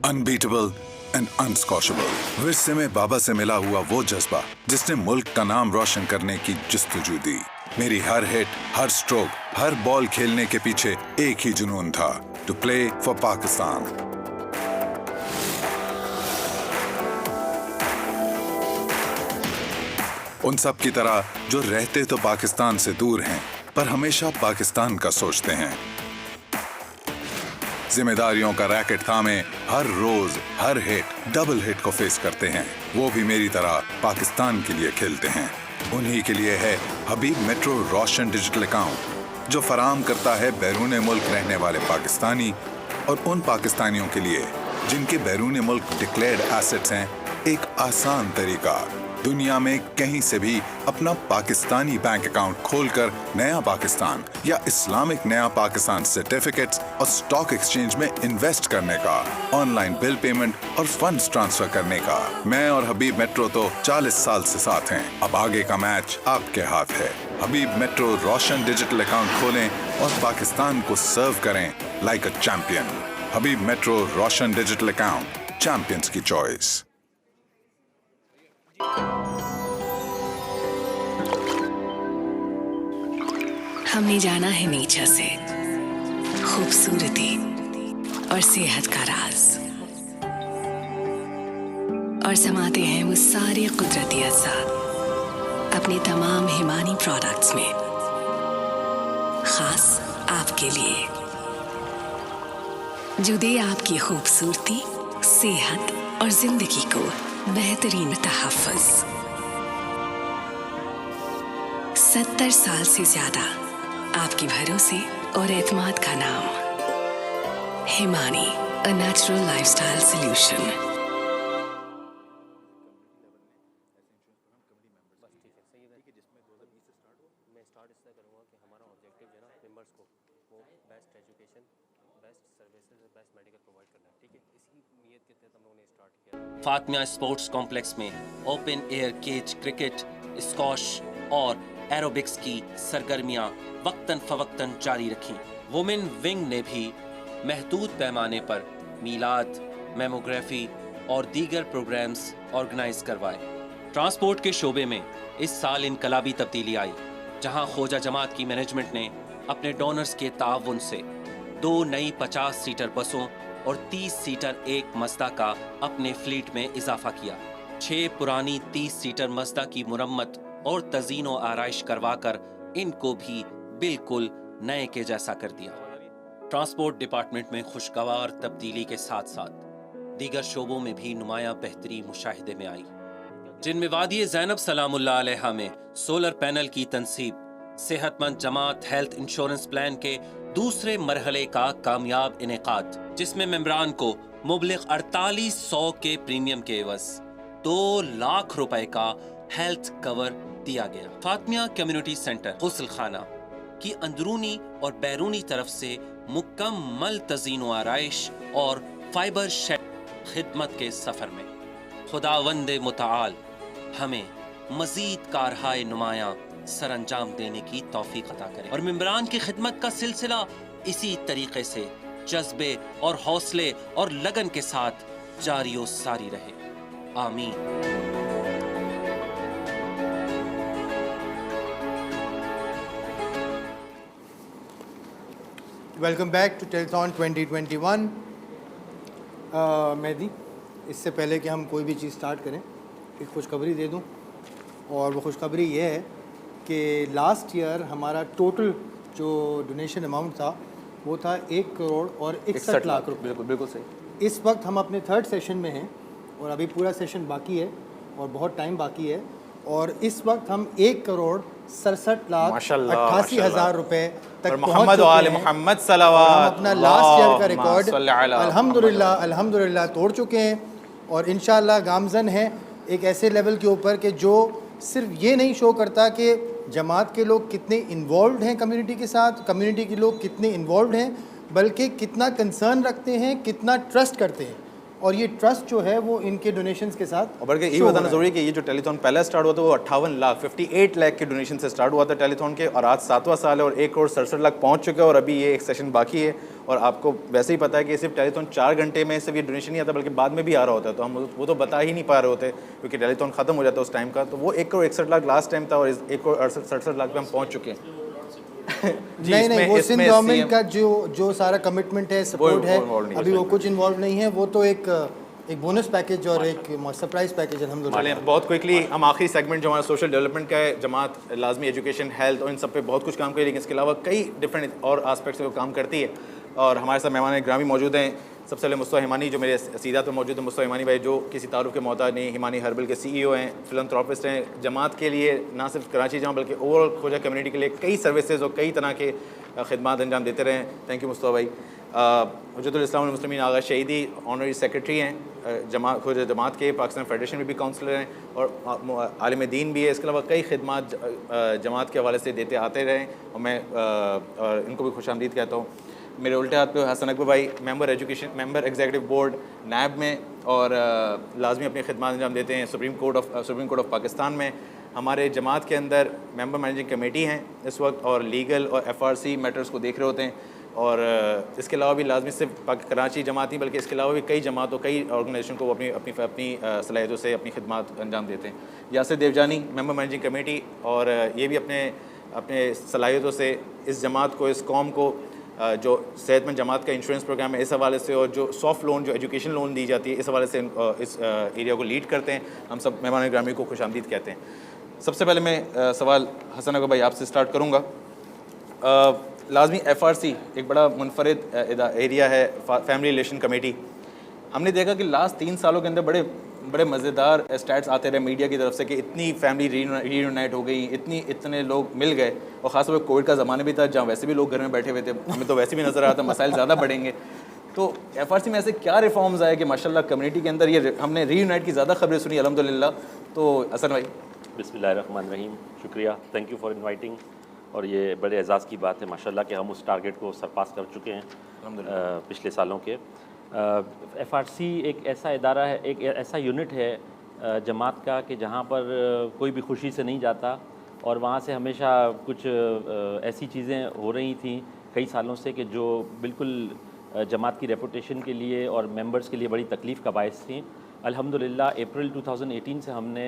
Unbeatable and अनस्कॉशेबल। विरसे में बाबा से मिला हुआ वो जज्बा जिसने मुल्क का नाम रोशन करने की जस्तजू दी। मेरी हर हिट, हर स्ट्रोक, हर बॉल खेलने के पीछे एक ही जुनून था, टू प्ले फॉर पाकिस्तान। उन सब की तरह जो रहते तो पाकिस्तान से दूर हैं, पर हमेशा पाकिस्तान का सोचते हैं। जिम्मेदारियों का रैकेट थामे हर रोज हर हिट, डबल हिट को फेस करते हैं। वो भी मेरी तरह पाकिस्तान के लिए खेलते हैं। उन्हीं के लिए है हबीब मेट्रो रोशन डिजिटल अकाउंट, जो फराहम करता है बैरून मुल्क रहने वाले पाकिस्तानी और उन पाकिस्तानियों के लिए जिनके बैरून मुल्क डिक्लेयर्ड एसेट्स हैं, एक आसान तरीका दुनिया में कहीं से भी अपना पाकिस्तानी बैंक अकाउंट खोलकर नया पाकिस्तान या इस्लामिक नया पाकिस्तान सर्टिफिकेट्स और स्टॉक एक्सचेंज में इन्वेस्ट करने का, ऑनलाइन बिल पेमेंट और फंड्स ट्रांसफर करने का। मैं और हबीब मेट्रो तो 40 साल से साथ हैं। अब आगे का मैच आपके हाथ है। हबीब मेट्रो रोशन डिजिटल अकाउंट खोलें और पाकिस्तान को सर्व करें like a champion. Habib metro Roshan digital account, champions की चॉइस। हमने जाना है नेचर से खूबसूरती और सेहत का राज, और समाते हैं वो सारे कुदरती अज़्ज़ा अपने तमाम हिमानी प्रोडक्ट्स में, खास आपके लिए, जो दे आपकी खूबसूरती, सेहत और जिंदगी को बेहतरीन तहफ़्फ़ुज़। 70 साल से ज्यादा आपके भरोसे और एतमाद का नाम, Himani, a natural lifestyle solution. Fatima sports complex में open air cage cricket, squash और एरोबिक्स की सरगर्मियां वक्तन फवक्तन जारी रखीं। वुमेन विंग ने भी महदूद पैमाने पर मीलाद, मेमोग्राफी और दीगर प्रोग्राम्स ऑर्गेनाइज करवाए। ट्रांसपोर्ट के शोबे में इस साल इनकलाबी तब्दीली आई, जहां खोजा जमात की मैनेजमेंट ने अपने डोनर्स के ताउन से 2 नई 50 सीटर बसों और 30 सीटर एक मज़दा का अपने फ्लीट में इजाफा किया। 6 पुरानी 30 सीटर मज़दा की मुरम्मत और तज़ीन व आराइश करवाकर इनको भी बिल्कुल नए के जैसा कर दिया। ट्रांसपोर्ट डिपार्टमेंट में खुशगवार तब्दीली के साथ साथ दीगर शोबों में भी नुमाया बेहतरी मुशाहिदे में आई, जिनमें वादी ज़ैनब सलामुल्लाह अलैहा में सोलर पैनल की तनसीब, सेहतमंद जमात हेल्थ इंश्योरेंस प्लान के दूसरे मरहले का कामयाब इनेकाद, जिसमें मेंबरान को मुबलिग 4800 के प्रीमियम के एवज 2 लाख रुपए का हेल्थ कवर दिया गया। फातिमा कम्युनिटी सेंटर गुस्ल खाना की अंदरूनी और बैरूनी तरफ से मुकम्मल तज़ीन व आराइश और फाइबर शेड खिदमत के सफर में खुदावंद मुताल हमें मजीद कारहाय नुमाया सरअंजाम देने की तौफीक अता करे और मेंबरान की खिदमत का सिलसिला इसी तरीके से जज्बे और हौसले और लगन के साथ जारी और सारी रहे। आमीन। Welcome back to telethon 2021। Mehdi, इससे पहले कि हम कोई भी चीज़ स्टार्ट करें, एक खुशखबरी दे दूं, और वो खुशखबरी ये है कि लास्ट ईयर हमारा टोटल जो डोनेशन अमाउंट था वो था 1 करोड़ और 61 लाख रुपये। बिल्कुल बिल्कुल सही। इस वक्त हम अपने 3rd सेशन में हैं और अभी पूरा सेशन बाकी है और बहुत टाइम बाकी है, और इस वक्त हम 1 करोड़ 67 लाख 88 हज़ार रुपये तक पहुँच चुके हैं। मोहम्मद सलावत, हम अपना लास्ट ईयर का रिकॉर्ड अल्हम्दुलिल्लाह तोड़ चुके हैं, और इंशाअल्लाह गामज़न है एक ऐसे लेवल के ऊपर कि जो सिर्फ ये नहीं शो करता कि जमात के लोग कितने इन्वॉल्व हैं कम्युनिटी के साथ, कम्युनिटी के लोग कितने इन्वॉल्व हैं, बल्कि कितना कंसर्न रखते हैं, कितना ट्रस्ट करते हैं और ये ट्रस्ट जो है वो इनके डोनेशंस के साथ और बल्कि ये show हो बताना रहा है। ज़रूरी है कि ये जो टेलीथॉन पहला स्टार्ट हुआ था वो 58 लाख 58 लाख के डोनेशन से स्टार्ट हुआ था टेलीथॉन के, और आज 7वां साल है और 1 करोड़ 67 लाख पहुंच चुका है, और अभी ये एक सेशन बाकी है। और आपको वैसे ही पता है कि सिर्फ टेलीथॉन 4 घंटे में सिर्फ ये डोनेशन नहीं आता बल्कि बाद में भी आ रहा होता है, तो हम वो तो बता ही नहीं पा रहे होते क्योंकि टेलीथॉन खत्म हो जाता है उस टाइम का। तो वो 1 करोड़ 61 लाख लास्ट टाइम था और 1 करोड़ 67 लाख पे हम पहुँच चुके हैं। जी, नहीं वो सिंध गवर्नमेंट CM का जो सारा कमिटमेंट है, सपोर्ट है, involved नहीं है अभी वो कुछ इन्वॉल्व नहीं है, वो तो एक बोनस पैकेज और एक सरप्राइज पैकेज अल्हम्दुलिल्लाह। चलें बहुत क्विकली हम आखिरी सेगमेंट जो हमारा सोशल डेवलपमेंट का है, जमात लाजमी एजुकेशन, हेल्थ और इन सब पे बहुत कुछ काम करी, लेकिन इसके अलावा कई डिफरेंट और आस्पेक्ट्स पे वो काम करती है। और हमारे साथ मेहमान ग्रामी मौजूद हैं। सबसे पहले मुस्तफ़ा हिमानी जो मेरे सीधा पे मौजूद है। मुस्तफ़ा हिमानी भाई जो किसी तारुफ के मोहताज नहीं, हिमानी हर्बल के CEO हैं, फिलंथ्रोपिस्ट हैं, जमात के लिए ना सिर्फ कराची जाऊँ बल्कि ओवरऑल खोजा कम्युनिटी के लिए कई सर्विसेज और कई तरह के खिदमात अंजाम देते रहे। थैंक यू मुस्तफ़ा भाई। हुज्जतुल इस्लाम वल मुस्लिमीन आगा शहीदी ऑनरी सेक्रेटरी हैं खोजा जमात के, पाकिस्तान फेडरेशन में भी काउंसलर हैं और आलिम दीन भी है। इसके अलावा कई खिदमात जमात के हवाले से देते आते रहे और मैं इनको भी खुशामदीद कहता हूँ। मेरे उल्टे हाथ पे हसन अकबर भाई मेंबर एग्जीक्यूटिव बोर्ड नैब में और लाजमी अपनी खिदमत अंजाम देते हैं सुप्रीम कोर्ट ऑफ पाकिस्तान में। हमारे जमात के अंदर मेंबर मैनेजिंग कमेटी हैं इस वक्त और लीगल और FRC मैटर्स को देख रहे होते हैं। और इसके अलावा भी लाजमी सिर्फ कराची जमात नहीं बल्कि इसके अलावा भी कई जमातों कई ऑर्गेनाइजेशन को वो अपनी सलाहियतों से अपनी खिदमत अंजाम देते हैं। Yasir Devjani member managing committee, और ये भी अपने सलाहियतों से इस जमात को, इस कौम को जो सेहतमंद जमात का इंश्योरेंस प्रोग्राम है इस हवाले से, और जो सॉफ्ट लोन जो एजुकेशन लोन दी जाती है इस हवाले से इस एरिया को लीड करते हैं। हम सब मेहमान ग्रामी को खुशामदीद कहते हैं। सबसे पहले मैं सवाल हसन अकबर भाई आपसे स्टार्ट करूँगा। लाजमी FRC एक बड़ा मुनफरिद एरिया है, फैमिली रिलेशन कमेटी। हमने देखा कि लास्ट 3 सालों के अंदर बड़े मज़ेदार स्टैट्स आते रहे मीडिया की तरफ से कि इतनी फैमिली रीयूनाइट हो गई, इतने लोग मिल गए, और ख़ासतौर पर कोविड का ज़माना भी था जहाँ वैसे भी लोग घर में बैठे हुए थे, हमें तो वैसे भी नज़र आ रहा था मसाइल ज़्यादा बढ़ेंगे। तो FRC में ऐसे क्या रिफॉर्म्स आए कि माशाल्लाह कम्युनिटी के अंदर ये हमने रीयूनाइट की ज़्यादा खबरें सुनी अल्हम्दुलिल्लाह। तो हसन भाई। बिस्मिल्लाहिर्रहमानिर्रहीम, शुक्रिया, थैंक यू फॉर इनवाइटिंग। और ये बड़े एजाज़ की बात है माशाल्लाह कि हम उस टारगेट को सरपास कर चुके हैं पिछले सालों के। FRC एक ऐसा इदारा है, एक ऐसा यूनिट है जमात का कि जहाँ पर कोई भी खुशी से नहीं जाता, और वहाँ से हमेशा कुछ ऐसी चीज़ें हो रही थी कई सालों से कि जो बिल्कुल जमात की रेपुटेशन के लिए और मेंबर्स के लिए बड़ी तकलीफ़ का बायस थी। अल्हम्दुलिल्लाह अप्रैल 2018 से हमने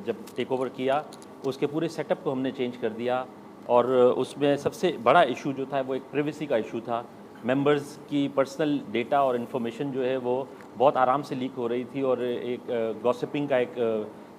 जब टेक ओवर किया उसके पूरे सेटअप को हमने चेंज कर दिया, और उसमें सबसे बड़ा इशू जो था वो एक प्राइवेसी का इशू था। मेंबर्स की पर्सनल डेटा और इन्फॉर्मेशन जो है वो बहुत आराम से लीक हो रही थी, और एक गॉसिपिंग का एक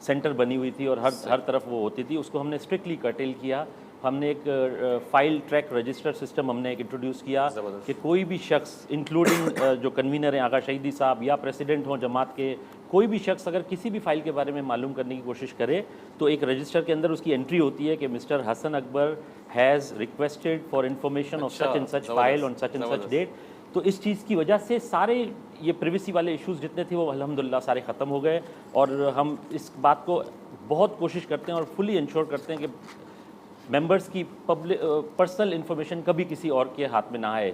सेंटर बनी हुई थी और हर तरफ वो होती थी। उसको हमने स्ट्रिक्टली कर्टेल किया। हमने एक फाइल ट्रैक रजिस्टर सिस्टम हमने एक इंट्रोड्यूस किया कि कोई भी शख्स इंक्लूडिंग जो कन्वीनर हैं आगा शहीदी साहब या प्रेसिडेंट हों जमात के, कोई भी शख्स अगर किसी भी फ़ाइल के बारे में मालूम करने की कोशिश करे तो एक रजिस्टर के अंदर उसकी एंट्री होती है कि mister Hasan Akbar has requested for information of such and such file on such and such date. तो इस चीज़ की वजह से सारे ये प्राइवेसी वाले इश्यूज़ जितने थे वो अल्हम्दुलिल्लाह सारे ख़त्म हो गए, और हम इस बात को बहुत कोशिश करते हैं और फुली इंश्योर करते हैं कि मेंबर्स की पर्सनल इन्फॉर्मेशन कभी किसी और के हाथ में ना आए।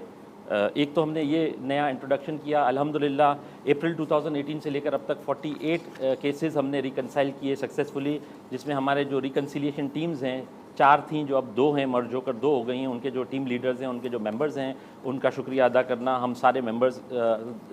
एक तो हमने ये नया इंट्रोडक्शन किया। अल्हम्दुलिल्लाह अप्रैल 2018 से लेकर अब तक 48 केसेस हमने रिकनसाइल किए सक्सेसफुली, जिसमें हमारे जो रिकन्सिलिएशन टीम्स हैं 4 थीं जो अब 2 हैं, मर्ज होकर 2 हो गई हैं। उनके जो टीम लीडर्स हैं, उनके जो मेंबर्स हैं, उनका शुक्रिया अदा करना हम सारे मेंबर्स,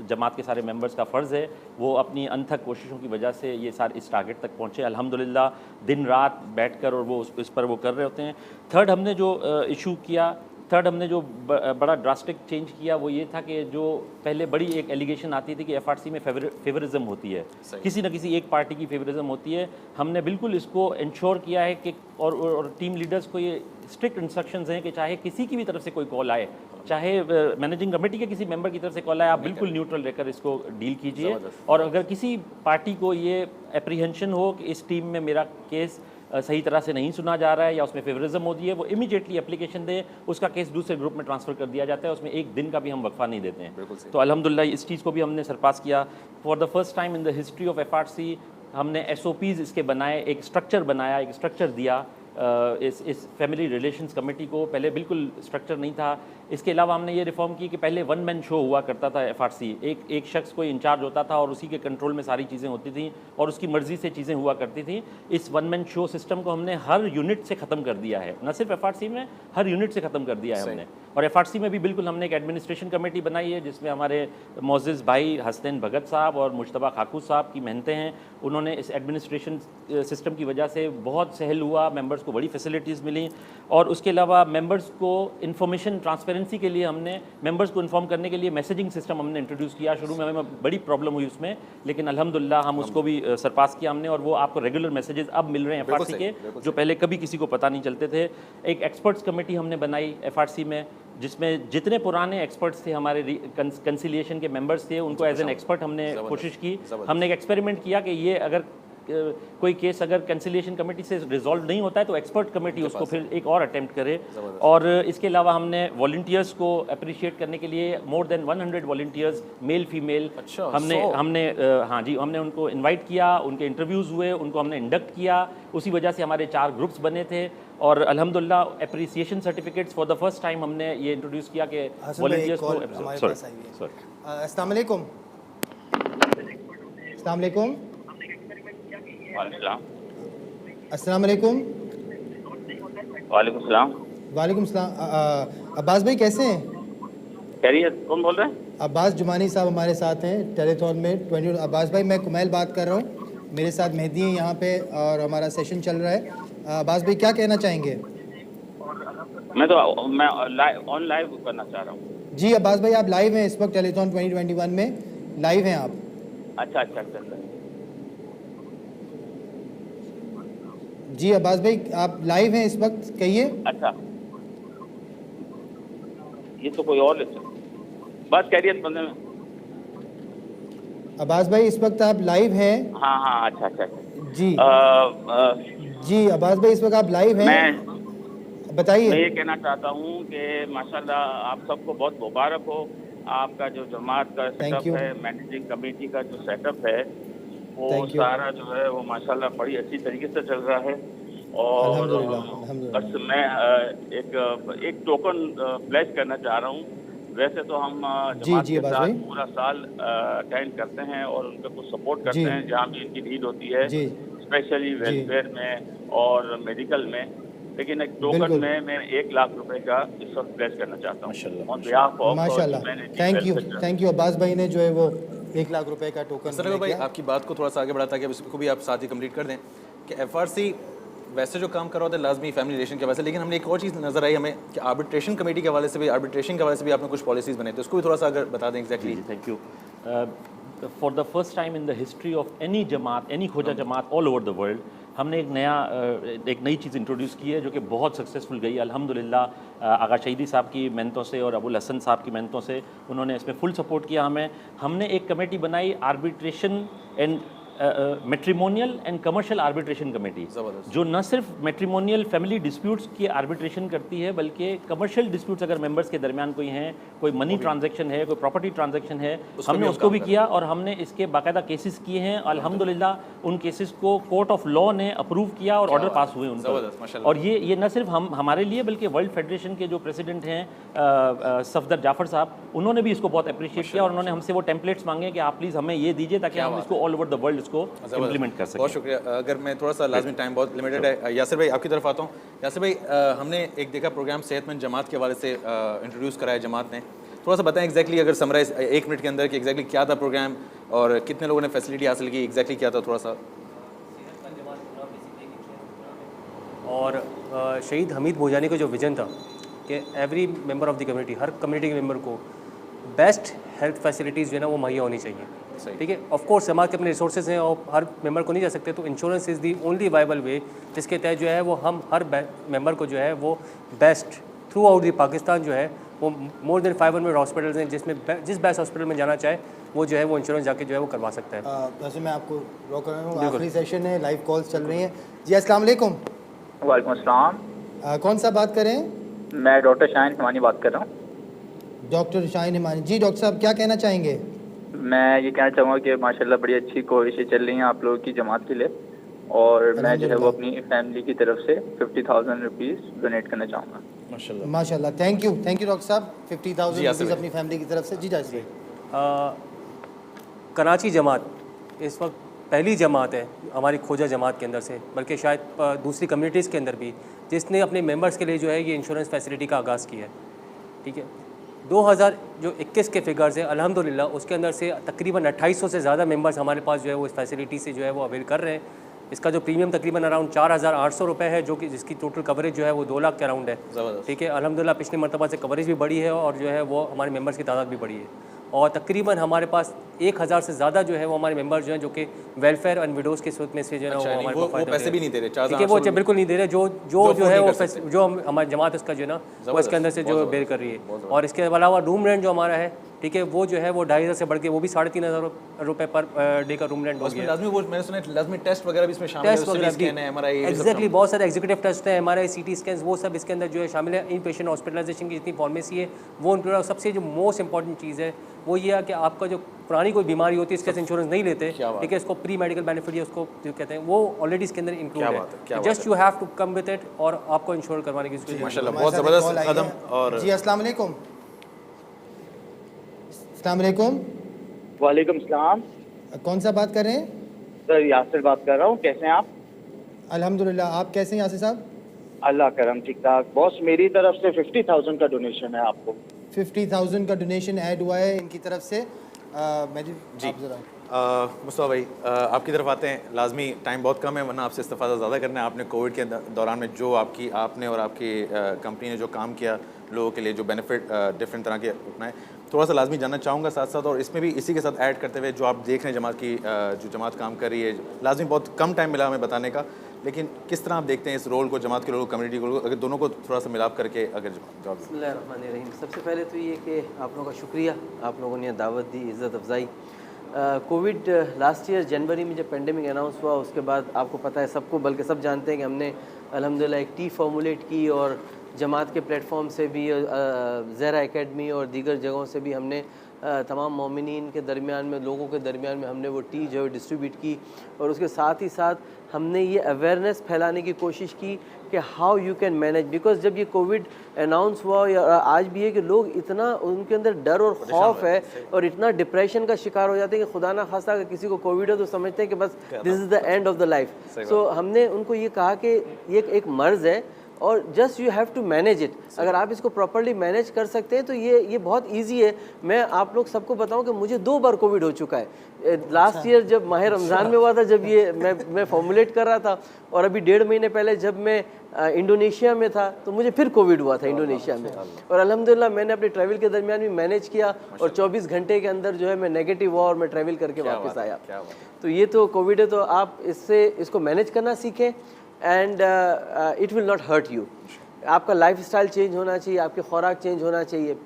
जमात के सारे मेंबर्स का फ़र्ज़ है। वो अपनी अनथक कोशिशों की वजह से ये सारे इस टारगेट तक पहुँचे अल्हम्दुलिल्लाह, दिन रात बैठकर, और वो इस पर वो कर रहे होते हैं। थर्ड हमने जो इशू किया, हमने जो बड़ा ड्रास्टिक चेंज किया वो ये था कि जो पहले बड़ी एक एलिगेशन आती थी कि FRC में फेवरिज्म होती है, किसी न किसी एक पार्टी की फेवरिज्म होती है। हमने बिल्कुल इसको इंश्योर किया है कि और टीम लीडर्स को ये स्ट्रिक्ट इंस्ट्रक्शंस हैं कि चाहे किसी की भी तरफ से कोई कॉल आए, चाहे मैनेजिंग कमेटी के किसी मेंबर की तरफ से कॉल आए, आप बिल्कुल न्यूट्रल रहकर इसको डील कीजिए। और अगर किसी पार्टी को ये एप्रीहेंशन हो कि इस टीम में मेरा केस सही तरह से नहीं सुना जा रहा है या उसमें फेवरिज्म होती है, वो इमीडिएटली एप्लीकेशन दे, उसका केस दूसरे ग्रुप में ट्रांसफ़र कर दिया जाता है। उसमें एक दिन का भी हम वक्फा नहीं देते हैं। तो अल्हम्दुलिल्लाह इस चीज़ को भी हमने सरपास किया। For the first time in the history of FRC हमने SOPs इसके बनाए, एक स्ट्रक्चर बनाया, एक स्ट्रक्चर दिया इस फैमिली रिलेशंस कमेटी को पहले बिल्कुल स्ट्रक्चर नहीं था। इसके अलावा हमने ये रिफॉर्म की कि पहले वन मैन शो हुआ करता था एफआरसी, एक शख्स कोई इंचार्ज होता था और उसी के कंट्रोल में सारी चीज़ें होती थी और उसकी मर्ज़ी से चीज़ें हुआ करती थी। इस वन मैन शो सिस्टम को हमने हर यूनिट से ख़त्म कर दिया है, न सिर्फ एफआरसी में, हर यूनिट से ख़त्म कर दिया है हमने। और एफआरसी में भी बिल्कुल हमने एक एडमिनिस्ट्रेशन कमेटी बनाई है जिसमें हमारे मोअज़्ज़िज़ भाई हसनैन भगत साहब और मुश्तबा खाकू साहब की मेहनतें हैं। उन्होंने इस एडमिनिस्ट्रेशन सिस्टम की वजह से बहुत सहल हुआ, मेंबर्स को बड़ी फैसिलिटीज़ मिली। और उसके अलावा मेंबर्स को इन्फॉर्मेशन ट्रांसपेरेंसी के लिए हमने मेंबर्स को इन्फॉर्म करने के लिए मैसेजिंग सिस्टम हमने इंट्रोड्यूस किया। शुरू में हमें बड़ी प्रॉब्लम हुई उसमें, लेकिन अल्हम्दुलिल्लाह हम उसको भी सरपास किया हमने, और वो आपको रेगुलर मैसेजेस अब मिल रहे हैं एफआरसी के, जो पहले कभी किसी को पता नहीं चलते थे। एक एक्सपर्ट्स कमेटी हमने बनाई एफआरसी में, जिसमें जितने पुराने एक्सपर्ट्स थे हमारे कंसिलिएशन के मेंबर्स थे, उनको एज एन एक्सपर्ट हमने कोशिश की। हमने एक एक्सपेरिमेंट किया कि ये अगर कोई केस अगर कंसिलिएशन कमेटी से रिजॉल्व नहीं होता है तो एक्सपर्ट कमेटी उसको फिर एक और अटेम्प्ट करे। और इसके अलावा हमने वॉलंटियर्स को अप्रिशिएट करने के लिए more than 100 volunteers male female हमने हाँ जी, हमने उनको इनवाइट किया, उनके इंटरव्यूज़ हुए, उनको हमने इंडक्ट किया। उसी वजह से हमारे 4 ग्रुप्स बने थे। और अल्हम्दुलिल्लाह appreciation certificates for the first time हमने ये इंट्रोड्यूस किया कि वॉलंटियर्स को। अस्सलाम वालेकुम। अस्सलाम वालेकुम। अस्सलाम वालेकुम। वालेकुम सलाम। वालेकुम सलाम। अब्बास भाई कैसे हैं? खैरियत, कौन बोल रहे हैं? अब्बास जुमानी साहब हमारे साथ हैं टेलीथॉन में 20। अब्बास भाई मैं कुमैल बात कर रहा हूँ, मेरे साथ मेहदी हैं यहाँ पे और हमारा सेशन चल रहा है। अब्बास भाई क्या कहना चाहेंगे? मैं ऑन लाइव करना चाह रहा हूँ। जी अब्बास भाई आप लाइव हैं इस वक्त टेलीथॉन 2021 में, लाइव हैं आप। अच्छा। जी अब्बास भाई आप लाइव हैं इस वक्त, कहिए। अच्छा, ये तो कोई और बस खैरियत बंदे में। अब्बास भाई इस वक्त आप लाइव हैं। हाँ, अच्छा। जी जी अब्बास भाई इस वक्त आप लाइव हैं, बताइए। मैं ये कहना चाहता हूँ कि माशाल्लाह आप सबको बहुत मुबारक हो। आपका जो जमात का सेटअप है, मैनेजिंग कमेटी का जो सेटअप है, वो सारा जो है वो माशाल्लाह बड़ी अच्छी तरीके से चल रहा है। और बस मैं एक टोकन प्लेज करना चाह रहा हूँ। वैसे तो हम जमात के साथ पूरा साल अटेंड करते हैं और उनको कुछ सपोर्ट करते हैं जहाँ भी इनकी नीड होती है, स्पेशली वेलफेयर में और मेडिकल में। लेकिन एक टोकन में मैं 1 लाख रुपए का इस वक्त प्लेज करना चाहता हूँ। माशाल्लाह, थैंक यू अब्बास भाई ने जो है वो 1 लाख रुपए का टोकन। सर भाई आपकी बात को थोड़ा सा आगे बढ़ाता कि इसको भी आप साथ ही कंप्लीट कर दें कि एफआरसी वैसे जो काम कर रहा होता है लाजमी फैमिली रिलेशन के वजह से, लेकिन हमने एक और चीज़ नज़र आई हमें कि आर्बिट्रेशन कमेटी के हवाले से भी, आर्बिट्रेशन के हवाले से भी आपने कुछ पॉलिसीज़ बनाई, तो उसको भी थोड़ा सा अगर बता दें। Exactly, thank you. For the first time in the history of any Jamaat, any खोजा जमात ऑल ओवर द वर्ल्ड, हमने एक नई चीज़ इंट्रोड्यूस की है जो कि बहुत सक्सेसफुल गई अल्हम्दुलिल्लाह। आगा शहीदी साहब की मेहनतों से और अबुल हसन साहब की मेहनतों से उन्होंने इसमें फुल सपोर्ट किया हमें। हमने एक कमेटी बनाई arbitration and matrimonial and commercial arbitration committee, जो न सिर्फ मैट्रिमोनियल फैमिली डिस्प्यूट्स की आर्बिट्रेशन करती है बल्कि कमर्शियल डिस्प्यूट्स अगर मेंबर्स के दरमियान कोई हैं, कोई मनी ट्रांजैक्शन है, कोई प्रॉपर्टी ट्रांजैक्शन है, हमने उसको भी किया और हमने इसके बाकायदा केसेस किए हैं। अल्हम्दुलिल्लाह उन केसेस को कोर्ट ऑफ लॉ ने अप्रूव किया और ऑर्डर पास हुए उनका। और ये न सिर्फ हमारे लिए बल्कि वर्ल्ड फेडरेशन के जो प्रेसिडेंट हैं सफदर जाफर साहब, उन्होंने भी इसको बहुत अप्रिशिएट किया और उन्होंने हमसे वो टेम्पलेट्स मांगे कि आप प्लीज़ हमें ये दीजिए ताकि हम इसको ऑल ओवर द वर्ल्ड इसको इम्प्लीमेंट कर सकें। बहुत शुक्रिया। अगर मैं थोड़ा सा लाजमी टाइम बहुत लिमिटेड है, यासिर भाई आपकी तरफ आता हूँ। यासिर भाई हमने एक देखा प्रोग्राम सेहतमंद जमात के हवाले से इंट्रोड्यूस कराया जमात ने, थोड़ा सा बताएं एग्जैक्टली अगर समराइज 1 मिनट के अंदर कि एग्जैक्टली क्या था प्रोग्राम और कितने लोगों ने फैसिलिटी हासिल की, एग्जैक्टली क्या था थोड़ा सा। और शहीद हमीद भोजानी का जो विजन था कि every member of the community, her community के मेंबर को बेस्ट हेल्थ फैसिलिटीज़ जो है ना वो मुहैया होनी चाहिए। ठीक है, ऑफ कोर्स हमारे के अपने रिसोर्सेज हैं और हर मेंबर को नहीं जा सकते, तो insurance is the only viable way जिसके तहत जो है वो हम हर मेंबर को जो है वो best through out the Pakistan जो है वो मोर देन 500 हॉस्पिटल्स हैं जिसमें जिस बेस्ट हॉस्पिटल में जाना चाहे वो जो है वो इंश्योरेंस जाके जो है वो करवा सकता है। वैसे मैं आपको रोक रहा हूँ, आखिरी सेशन है, लाइव कॉल्स चल रही हैं। जी अस्सलाम वालेकुम। वालेकुम अस्सलाम। कौन सा बात करें? मैं डॉक्टर शाहीन हिमानी बात कर रहा हूँ। डॉक्टर शाहीन हिमानी जी, डॉक्टर साहब क्या कहना चाहेंगे? मैं ये कहना चाहूँगा कि माशाल्लाह बड़ी अच्छी कोशिशें चल रही हैं आप लोगों की जमात के लिए और मैं जो है वो अपनी फैमिली की तरफ से 50,000 रुपीज़ डोनेट करना चाहूँगा। माशाल्लाह माशाल्लाह, थैंक यू डॉक्टर साहब। 50,000 रुपीज़ अपनी फैमिली की तरफ से। जी जासिर कराची जमात इस वक्त पहली जमात है हमारी खोजा जमात के अंदर से, बल्कि शायद दूसरी कम्युनिटीज़ के अंदर भी, जिसने अपने मेंबर्स के लिए जो है ये इंश्योरेंस फैसिलिटी का आगाज़ किया है। ठीक है, 2021 के फिगर्स है अल्हम्दुलिल्लाह, उसके अंदर से तकरीबन 2800 से ज़्यादा मेंबर्स हमारे पास जो है वो इस फैसिलिटी से जो है वो अवेल कर रहे हैं। इसका जो प्रीमियम तकरीबन अराउंड 4,800 रुपये है, जो कि जिसकी टोटल कवरेज जो है वो 2 लाख के अराउंड है। ठीक है, अल्हम्दुलिल्लाह पिछले मरतबा से कवरेज भी बढ़ी है और जो है वो हमारे मेंबर्स की तादाद भी बढ़ी है। और तकरीबन हमारे पास 1,000 से ज़्यादा जो है वो हमारे मेंबर्स जो हैं, जो कि वेलफेयर एंड विडोज़ की सूरत में से जो है वो हमारे को पैसे भी नहीं दे रहे, ठीक है, वो बिल्कुल नहीं दे रहे, जो है वो जो हमारी जमात इसका जो है ना वो इसके अंदर से जो बेर कर रही है। और इसके अलावा रूम रेंट जो हमारा है, ठीक है, वो जो है वो 2,500 से बढ़ के वो भी 3,500 रुपये पर डे का रूम रेंट हो गया। लाजमी वो मैंने सुना है लाजमी टेस्ट वगैरह भी इसमें शामिल है, सीटी स्कैन है, एमआरआई, एग्जैक्टली, बहुत सारे एग्जीक्यूटिव टेस्ट है, एमआरआई, सीटी स्कैन, वो सब इसके अंदर जो है शामिल है। इन पेशेंट हॉस्पिटलाइजेशन की जितनी फॉर्मेसी है वो इंक्लूड। सबसे जो मोस्ट इंपॉर्टेंट चीज़ है वो ये है कि आपका जो पुरानी कोई बीमारी होती है इसके इंश्योरेंस नहीं लेते, ठीक है, इसको प्री मेडिकल बेनिफिट उसको जो कहते हैं वो ऑलरेडी इसके अंदर इंक्लूड है। Just you have to come with it और आपको इंश्योर करवाने की जरूरत है। माशाल्लाह बहुत ज़बरदस्त कदम। और जी अस्सलाम वालेकुम। अस्सलाम वालेकुम। वालेकुम सलाम। कौन सा बात कर रहे हैं? सर यासिर बात कर रहा हूँ, कैसे हैं आप? अल्हम्दुलिल्लाह, आप कैसे हैं यासिर साहब? अल्लाह करम, ठीक ठाक। बॉस मेरी तरफ से 50,000 का डोनेशन है आपको। 50,000 का डोनेशन ऐड हुआ है इनकी तरफ से। जी मुस्तफा भाई आपकी तरफ आते हैं। लाजमी टाइम बहुत कम है वरना आपसे इस्तेफ़ादा ज़्यादा करना है। आपने कोविड के दौरान में जो आपने और आपकी कंपनी ने जो काम किया लोगों के लिए, जो बेनिफिट डिफरेंट तरह के अपनाए, थोड़ा सा लाजमी जानना चाहूँगा साथ साथ। और इसमें भी इसी के साथ ऐड करते हुए जो आप देख रहे हैं जमात की जो जमात काम कर रही है, लाजमी बहुत कम टाइम मिला हमें बताने का, लेकिन किस तरह आप देखते हैं इस रोल को, जमात के रोल को, कम्युनिटी को, अगर दोनों को थोड़ा सा मिलाप करके अगर जवाब। बिस्मिल्लाहिर्रहमानिर्रहीम। सबसे पहले तो ये कि आप लोगों का शुक्रिया, आप लोगों ने दावत दी, इज़्ज़त अफजाई। कोविड लास्ट ईयर जनवरी में जब पेंडेमिक अनाउंस हुआ उसके बाद आपको पता है सबको, बल्कि सब जानते हैं कि हमने अल्हम्दुलिल्लाह एक टी फॉर्मुलेट की और जमात के प्लेटफॉर्म से भी, ज़हरा एकेडमी और दीगर जगहों से भी हमने तमाम मोमिनीन के दरमियान में, लोगों के दरमियान में हमने वो टी जो है डिस्ट्रीब्यूट की। और उसके साथ ही साथ हमने ये अवेयरनेस फैलाने की कोशिश की कि how you can manage, because जब ये कोविड अनाउंस हुआ या आज भी है कि लोग इतना, उनके अंदर डर और खौफ है और इतना डिप्रेशन का शिकार हो जाते हैं कि खुदा ना खास्ता अगर किसी को कोविड हो तो समझते हैं कि बस this is the end of the life. So हमने उनको ये कहा कि ये एक मर्ज़ है और just you have to manage it. अगर आप इसको प्रॉपर्ली मैनेज कर सकते हैं तो ये बहुत इजी है। मैं आप लोग सबको बताऊं कि मुझे 2 बार कोविड हो चुका है। लास्ट ईयर जब माह रमज़ान में हुआ था, जब ये मैं फॉर्मुलेट कर रहा था, और अभी 1.5 महीने पहले जब मैं इंडोनेशिया में था तो मुझे फिर कोविड हुआ था इंडोनेशिया में। और अल्हम्दुलिल्लाह मैंने अपने ट्रैवल के दरमियान भी मैनेज किया और 24 घंटे के अंदर जो है मैं नेगेटिव हुआ और मैं ट्रैवल करके वापस आया। तो ये तो कोविड है, तो आप इसको मैनेज करना सीखें and it will not hurt you. आपका लाइफस्टाइल चेंज होना चाहिए, आपकी खुराक चेंज होना चाहिए।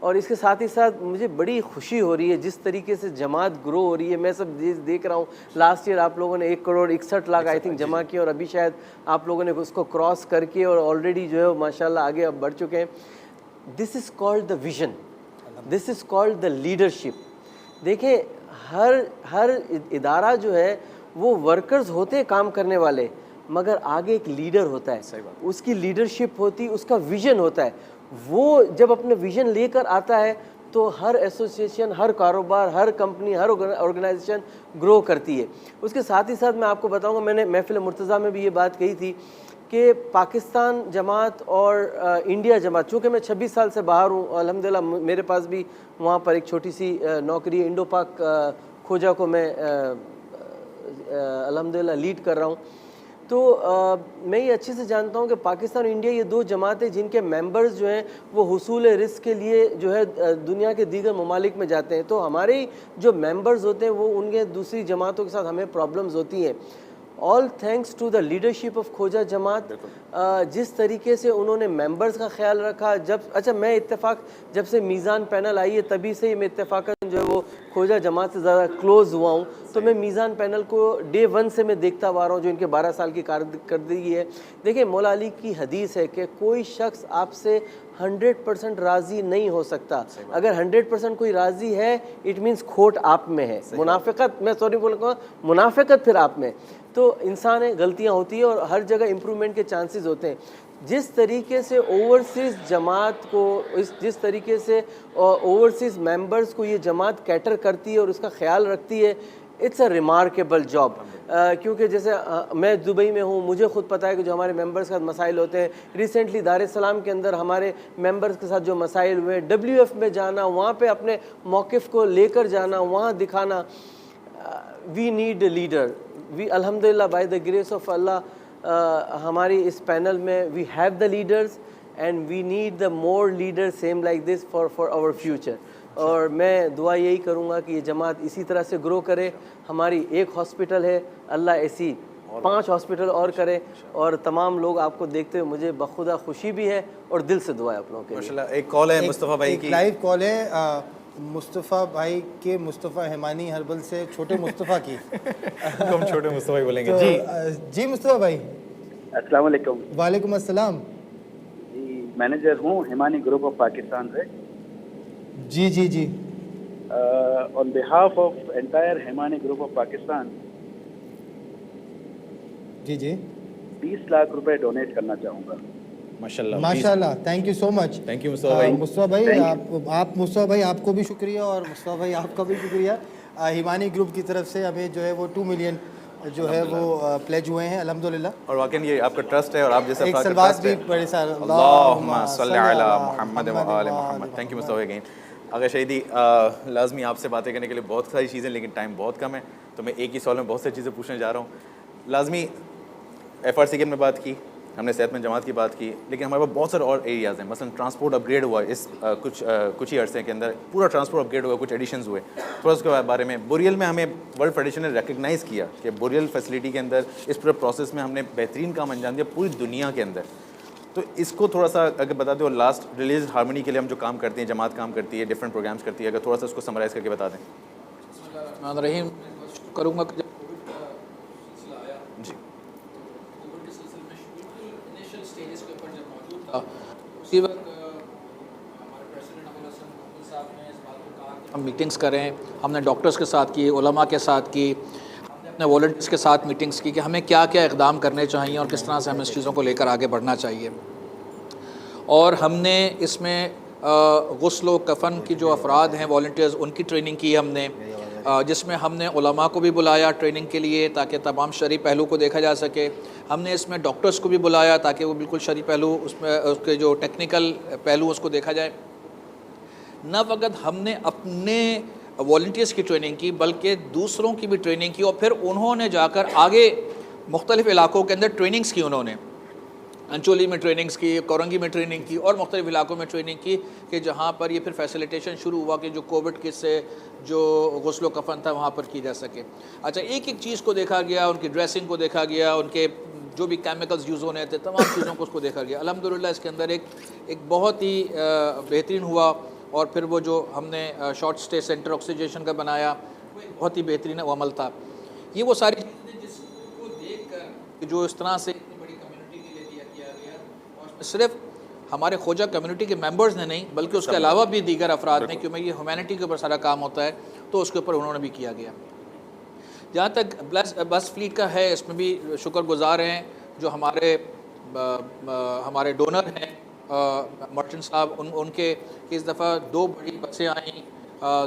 और इसके साथ ही साथ मुझे बड़ी खुशी हो रही है जिस तरीके से जमात ग्रो हो रही है। मैं सब देख रहा हूँ, लास्ट ईयर आप लोगों ने 1,61,00,000 आई थिंक जमा किया और अभी शायद आप लोगों ने उसको क्रॉस करके और ऑलरेडी जो है माशाल्लाह आगे अब बढ़ चुके हैं। This is called the vision, this is called the leadership. देखिए हर इदारा जो है वो वर्कर्स होते हैं काम करने वाले, मगर आगे एक लीडर होता है, उसकी लीडरशिप होती है, उसका विजन होता है। वो जब अपने विजन लेकर आता है तो हर एसोसिएशन, हर कारोबार, हर कंपनी, हर ऑर्गेनाइजेशन ग्रो करती है। उसके साथ ही साथ मैं आपको बताऊंगा, मैंने महफिल मुर्तज़ा में भी ये बात कही थी कि पाकिस्तान जमात और इंडिया जमात, चूँकि मैं 26 साल से बाहर हूँ, अल्हम्दुलिल्लाह मेरे पास भी वहाँ पर एक छोटी सी नौकरी, इंडो पाक खोजा को मैं अल्हम्दुलिल्लाह लीड कर रहा हूँ। तो मैं ये अच्छे से जानता हूँ कि पाकिस्तान और इंडिया ये 2 जमातें जिनके मेंबर्स जो हैं वो हुसूल रिस्क के लिए जो है दुनिया के दीगर ममालिक में जाते हैं। तो हमारे जो मेंबर्स होते हैं वो उनके दूसरी जमातों के साथ हमें प्रॉब्लम्स होती हैं। All thanks to the leadership of Khoja Jamat, जिस तरीके से उन्होंने मेंबर्स का ख्याल रखा। मैं इत्तेफाक जब से मीज़ान पैनल आई है तभी से मैं इत्तेफाकन जो है वो खोजा जमात से ज़्यादा क्लोज़ हुआ हूँ। तो मैं मीज़ान पैनल को डे 1 से मैं देखता हुआ रहा हूँ, जो इनके 12 साल की कारकर्दगी है। देखिए मौला अली की हदीस है कि कोई शख्स आपसे 100% राज़ी नहीं हो सकता। अगर 100% कोई राज़ी है इट मीन्स खोट आप में है, मुनाफिकत, मैं सॉरी बोलूँगा, मुनाफिकत फिर आप में। तो इंसान है, गलतियाँ होती हैं और हर जगह इम्प्रूवमेंट के चांसेस होते हैं। जिस तरीके से ओवरसीज़ जमात को जिस तरीके से ओवरसीज़ मेंबर्स को ये जमात कैटर करती है और उसका ख्याल रखती है, इट्स अ रिमार्केबल जॉब। क्योंकि जैसे मैं दुबई में हूँ, मुझे ख़ुद पता है कि जो हमारे मेंबर्स का मसाइल होते हैं, रिसेंटली दार इस सलाम के अंदर हमारे मेंबर्स के साथ जो मसाइल हुए, WF में जाना, वहाँ पे अपने मौक़िफ़ को लेकर जाना, वहाँ दिखाना, we need a leader. We अल्हम्दुलिल्लाह बाय द ग्रेस ऑफ अल्लाह हमारी इस पैनल में we have the leaders and we need the more leader same like this for our future. और मैं दुआ यही करूँगा कि ये जमात इसी तरह से ग्रो करे। हमारी एक हॉस्पिटल है, अल्लाह ऐसी 5 हॉस्पिटल और करे और तमाम लोग आपको देखते हुए मुझे बखुदा खुशी भी है और दिल से दुआ है आप लोगों के लिए। माशाल्लाह। एक कॉल है मुस्तफ़ा भाई की, लाइव कॉल है मुस्तफ़ा भाई के, मुस्तफ़ा हिमानी हर्बल से छोटे मुस्तफ़ा की हम छोटे मुस्तफ़ा भाई बोलेंगे। तो, जी जी मुस्तफ़ा भाई। अस्सलाम वालेकुम। वालेकुम अस्सलाम। जी मैनेजर हूँ हिमानी ग्रुप ऑफ पाकिस्तान से। जी जी जी। On behalf of entire Himani group of Pakistan जी जी 20 लाख रुपए डोनेट करना चाहूँगा। माशाल्लाह माशाल्लाह, thank you so much. Thank you Mustafa भाई। मुस्तफ़ा भाई आप मुस्तफ़ा भाई आपको भी शुक्रिया और मुस्तफ़ा भाई आपका भी शुक्रिया। हिमानी ग्रुप की तरफ से हमें जो है वो 2 मिलियन जो है वो प्लेज हुए हैं अल्हम्दुलिल्लाह। और वाकई ये आपका ट्रस्ट है और आप जैसे एक सलवात भी बड़े सारे अल्लाहुम्मा सल्ली अला मुहम्मद व आले Muhammad. Thank you Mustafa again. अगर शहीदी लाजमी आपसे बातें करने के लिए बहुत सारी चीज़ें, लेकिन टाइम बहुत कम है, तो मैं एक ही सवाल में बहुत सारी चीज़ें पूछने जा रहा हूँ। लाजमी FRC की हमने बात की, हमने सेहतमंद जमात की बात की, लेकिन हमारे पास बहुत सारे और एरियाज़ हैं। मसलन ट्रांसपोर्ट अपग्रेड हुआ इस कुछ ही अरसे के अंदर, पूरा ट्रांसपोर्ट अपग्रेड हुआ, कुछ एडिशंस हुए। थोड़ा उसके बारे में, बुरियल में हमें वर्ल्ड फेडरेशन ने रिकग्नाइज़ किया कि बुरियल फैसिलिटी के अंदर इस पूरे प्रोसेस में हमने बेहतरीन काम अंजाम दिया पूरी दुनिया के अंदर। तो इसको थोड़ा सा अगर बता दो, लास्ट रिलीज हारमोनी के लिए हम जो काम करते हैं, जमात काम करती है, डिफरेंट प्रोग्राम्स करती है, अगर थोड़ा सा उसको समराइज़ करके बता दें। रहीम करूँगा कि उसी वक्त हमारे प्रेसिडेंट अब्दुल हसन साहब ने इस बात को कहा कि हम मीटिंग्स करें। हमने डॉक्टर्स के साथ की, उलमा के साथ की, हमने अपने वॉलंटियर्स के साथ मीटिंग्स की कि हमें क्या क्या इक़दाम करने चाहिए और किस तरह से हमें इस चीज़ों को लेकर आगे बढ़ना चाहिए। और हमने इसमें गुस्ल व कफ़न की जो अफराद हैं वॉलंटियर्स, उनकी ट्रेनिंग की हमने, जिसमें हमने उलमा को भी बुलाया ट्रेनिंग के लिए ताकि तमाम शरई पहलू को देखा जा सके। हमने इसमें डॉक्टर्स को भी बुलाया ताकि वो बिल्कुल शरई पहलू, उसमें उसके जो टेक्निकल पहलू उसको देखा जाए। न फ़कत हमने अपने वॉलंटियर्स की ट्रेनिंग की बल्कि दूसरों की भी ट्रेनिंग की, और फिर उन्होंने जाकर आगे मुख्तलिफ़ इलाक़ों के अंदर ट्रेनिंग्स की। उन्होंने अंचोली में ट्रेनिंग्स की, कोरंगी में ट्रेनिंग की और मुख्तलिफ़ इलाक़ों में ट्रेनिंग की कि जहाँ पर ये फिर फैसिलिटेशन शुरू हुआ कि जो कोविड के से जो गुस्ल कफ़न था वहाँ पर की जा सके। अच्छा, एक एक चीज़ को देखा गया, उनकी ड्रेसिंग को देखा गया, उनके जो भी केमिकल्स यूज़ होने थे, तमाम चीज़ों को उसको देखा गया। अल्हम्दुलिल्लाह इसके अंदर एक बहुत ही बेहतरीन हुआ। और फिर वो जो हमने शॉर्ट स्टे सेंटर ऑक्सीजन का बनाया, वो एक बहुत ही बेहतरीन अमल था। ये वो सारी चीज़ें जिसको देख कर जो इस तरह से इतनी बड़ी कम्युनिटी के लिए किया गया, और सिर्फ हमारे खोजा कम्युनिटी के मेंबर्स ने नहीं बल्कि उसके अलावा भी दीगर अफराद ने, क्योंकि ये ह्यूमैनिटी के ऊपर सारा काम होता है, तो उसके ऊपर उन्होंने भी किया गया। जहाँ तक बस फ्लीट का है, इसमें भी शुक्रगुज़ार हैं जो हमारे डोनर हैं मर्चेंट साहब। उनके इस दफ़ा 2 बड़ी बसें आईं,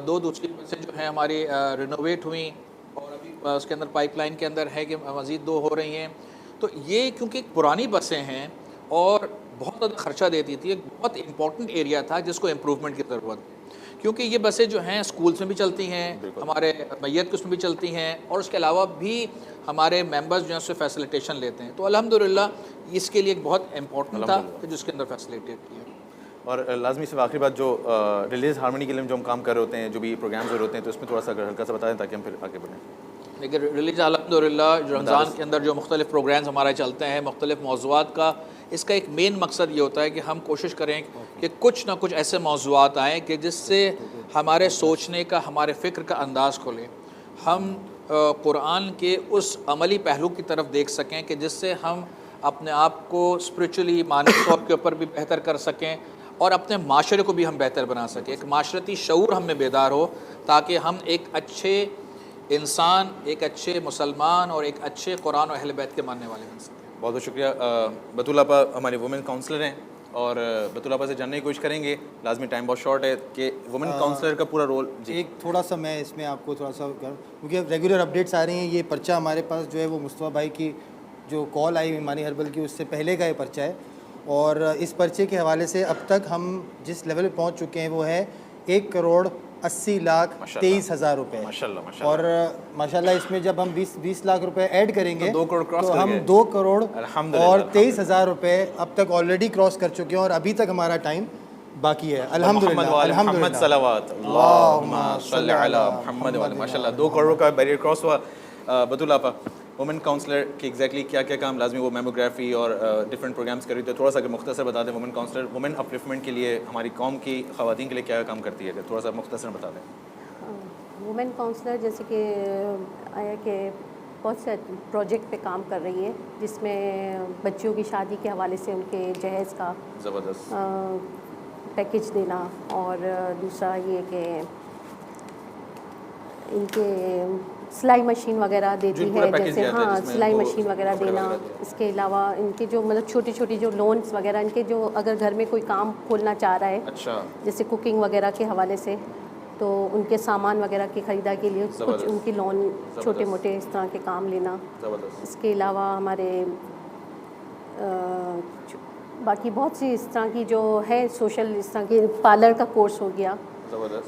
2 दूसरी बसें जो हैं हमारी रिनोवेट हुई, और अभी उसके अंदर पाइपलाइन के अंदर है कि मज़ीद 2 हो रही हैं। तो ये क्योंकि पुरानी बसें हैं और बहुत ज़्यादा ख़र्चा देती थी, एक बहुत इंपॉर्टेंट एरिया था जिसको इम्प्रूवमेंट की ज़रूरत, क्योंकि ये बसें जो हैं स्कूल्स में भी चलती हैं, हमारे मैयत के उसमें भी चलती हैं, और उसके अलावा भी हमारे मेंबर्स जो हैं उससे फैसिलिटेशन लेते हैं। तो अल्हम्दुलिल्लाह इसके लिए एक बहुत इंपॉर्टेंट था कि जिसके अंदर फैसिलिटेट किया। और लाजमी से आखिरी बात, जो रिलीज हारमोनी के लिए जो हम काम कर रहे होते हैं, जो भी प्रोग्राम्स हो रहे होते हैं, तो इसमें थोड़ा सा हल्का सा बता दें ताकि हम फिर आगे बढ़ें। लेकिन रिलीज अल्हम्दुलिल्लाह रमज़ान के अंदर जो मुख्तलिफ़ प्रोग्राम्स हमारे चलते हैं मुख्तलिफ़ मौज़ूआत का, इसका एक मेन मकसद ये होता है कि हम कोशिश करें कि कुछ ना कुछ ऐसे मौज़ूआत आएँ कि जिससे हमारे सोचने का, हमारे फ़िक्र का अंदाज़ खुले, हम कुरान के उस अमली पहलू की तरफ देख सकें कि जिससे हम अपने आप को स्पिरिचुअली, मानसिक तौर के ऊपर भी बेहतर कर सकें और अपने माशरे को भी हम बेहतर बना सकें। एक माशरती शऊर हम में बेदार हो ताकि हम एक अच्छे इंसान एक अच्छे मुसलमान और एक अच्छे कुरान और अहले बैत के मानने वाले बन सकते हैं। बहुत बहुत शुक्रिया। बतूल आपा हमारे वुमेन काउंसलर हैं और बतूल आपा से जानने की कोशिश करेंगे, लाजमी टाइम बहुत शॉर्ट है, कि वुमेन काउंसलर का पूरा रोल। जी एक थोड़ा सा मैं इसमें आपको थोड़ा सा क्योंकि रेगुलर अपडेट्स आ रही हैं। ये पर्चा हमारे पास जो है वो मुस्तफ़ा भाई की जो कॉल आई हिमानी हर्बल की, उससे पहले का ये पर्चा है। और इस पर्चे के हवाले से अब तक हम जिस लेवल पे पहुंच चुके हैं वो है 1,80,23,000 रुपये। माशाल्लाह। और माशाल्लाह इसमें जब हम 20 लाख रुपए ऐड करेंगे तो 2 करोड़ क्रॉस तो कर हम गए। 2 करोड़ अल्हम्दुलिल्लाह। और 23,000 रुपये अब तक ऑलरेडी क्रॉस कर चुके हैं और अभी तक हमारा टाइम बाकी है। मोहम्मद सलावत अल्लाहुम्मा सल्ली अला मुहम्मद व माशाल्लाह 2 करोड़ का बैरियर क्रॉस हुआ। बतूल आपा, वुमेन काउंसलर की एग्जैक्टली क्या क्या काम लाजमी वो मेमोग्राफी और डिफरेंट प्रोग्राम्स कर रही थी, थोड़ा सा अगर मुख्तसर बता दें। वुमेन काउंसलर वुमेन अपलिफ्टमेंट के लिए हमारी कौम की ख़वातीन के लिए क्या काम करती है, थोड़ा सा मुख्तसर बता दें। वुमेन काउंसलर जैसे कि आया कि बहुत से प्रोजेक्ट पे काम कर रही है, जिसमें बच्चियों की शादी के हवाले से उनके जहेज़ का ज़बरदस्त पैकेज देना, और दूसरा ये कि इनके सिलाई मशीन वगैरह देती है, जैसे हाँ सिलाई मशीन वगैरह देना। इसके अलावा इनके जो मतलब छोटी छोटी जो लोन्स वगैरह, इनके जो अगर घर में कोई काम खोलना चाह रहा है, अच्छा, जैसे कुकिंग वगैरह के हवाले से, तो उनके सामान वगैरह की ख़रीदारी के लिए कुछ उनकी लोन छोटे मोटे इस तरह के काम लेना। इसके अलावा हमारे बाकी बहुत सी इस तरह की जो है सोशल, इस तरह की पार्लर का कोर्स हो गया,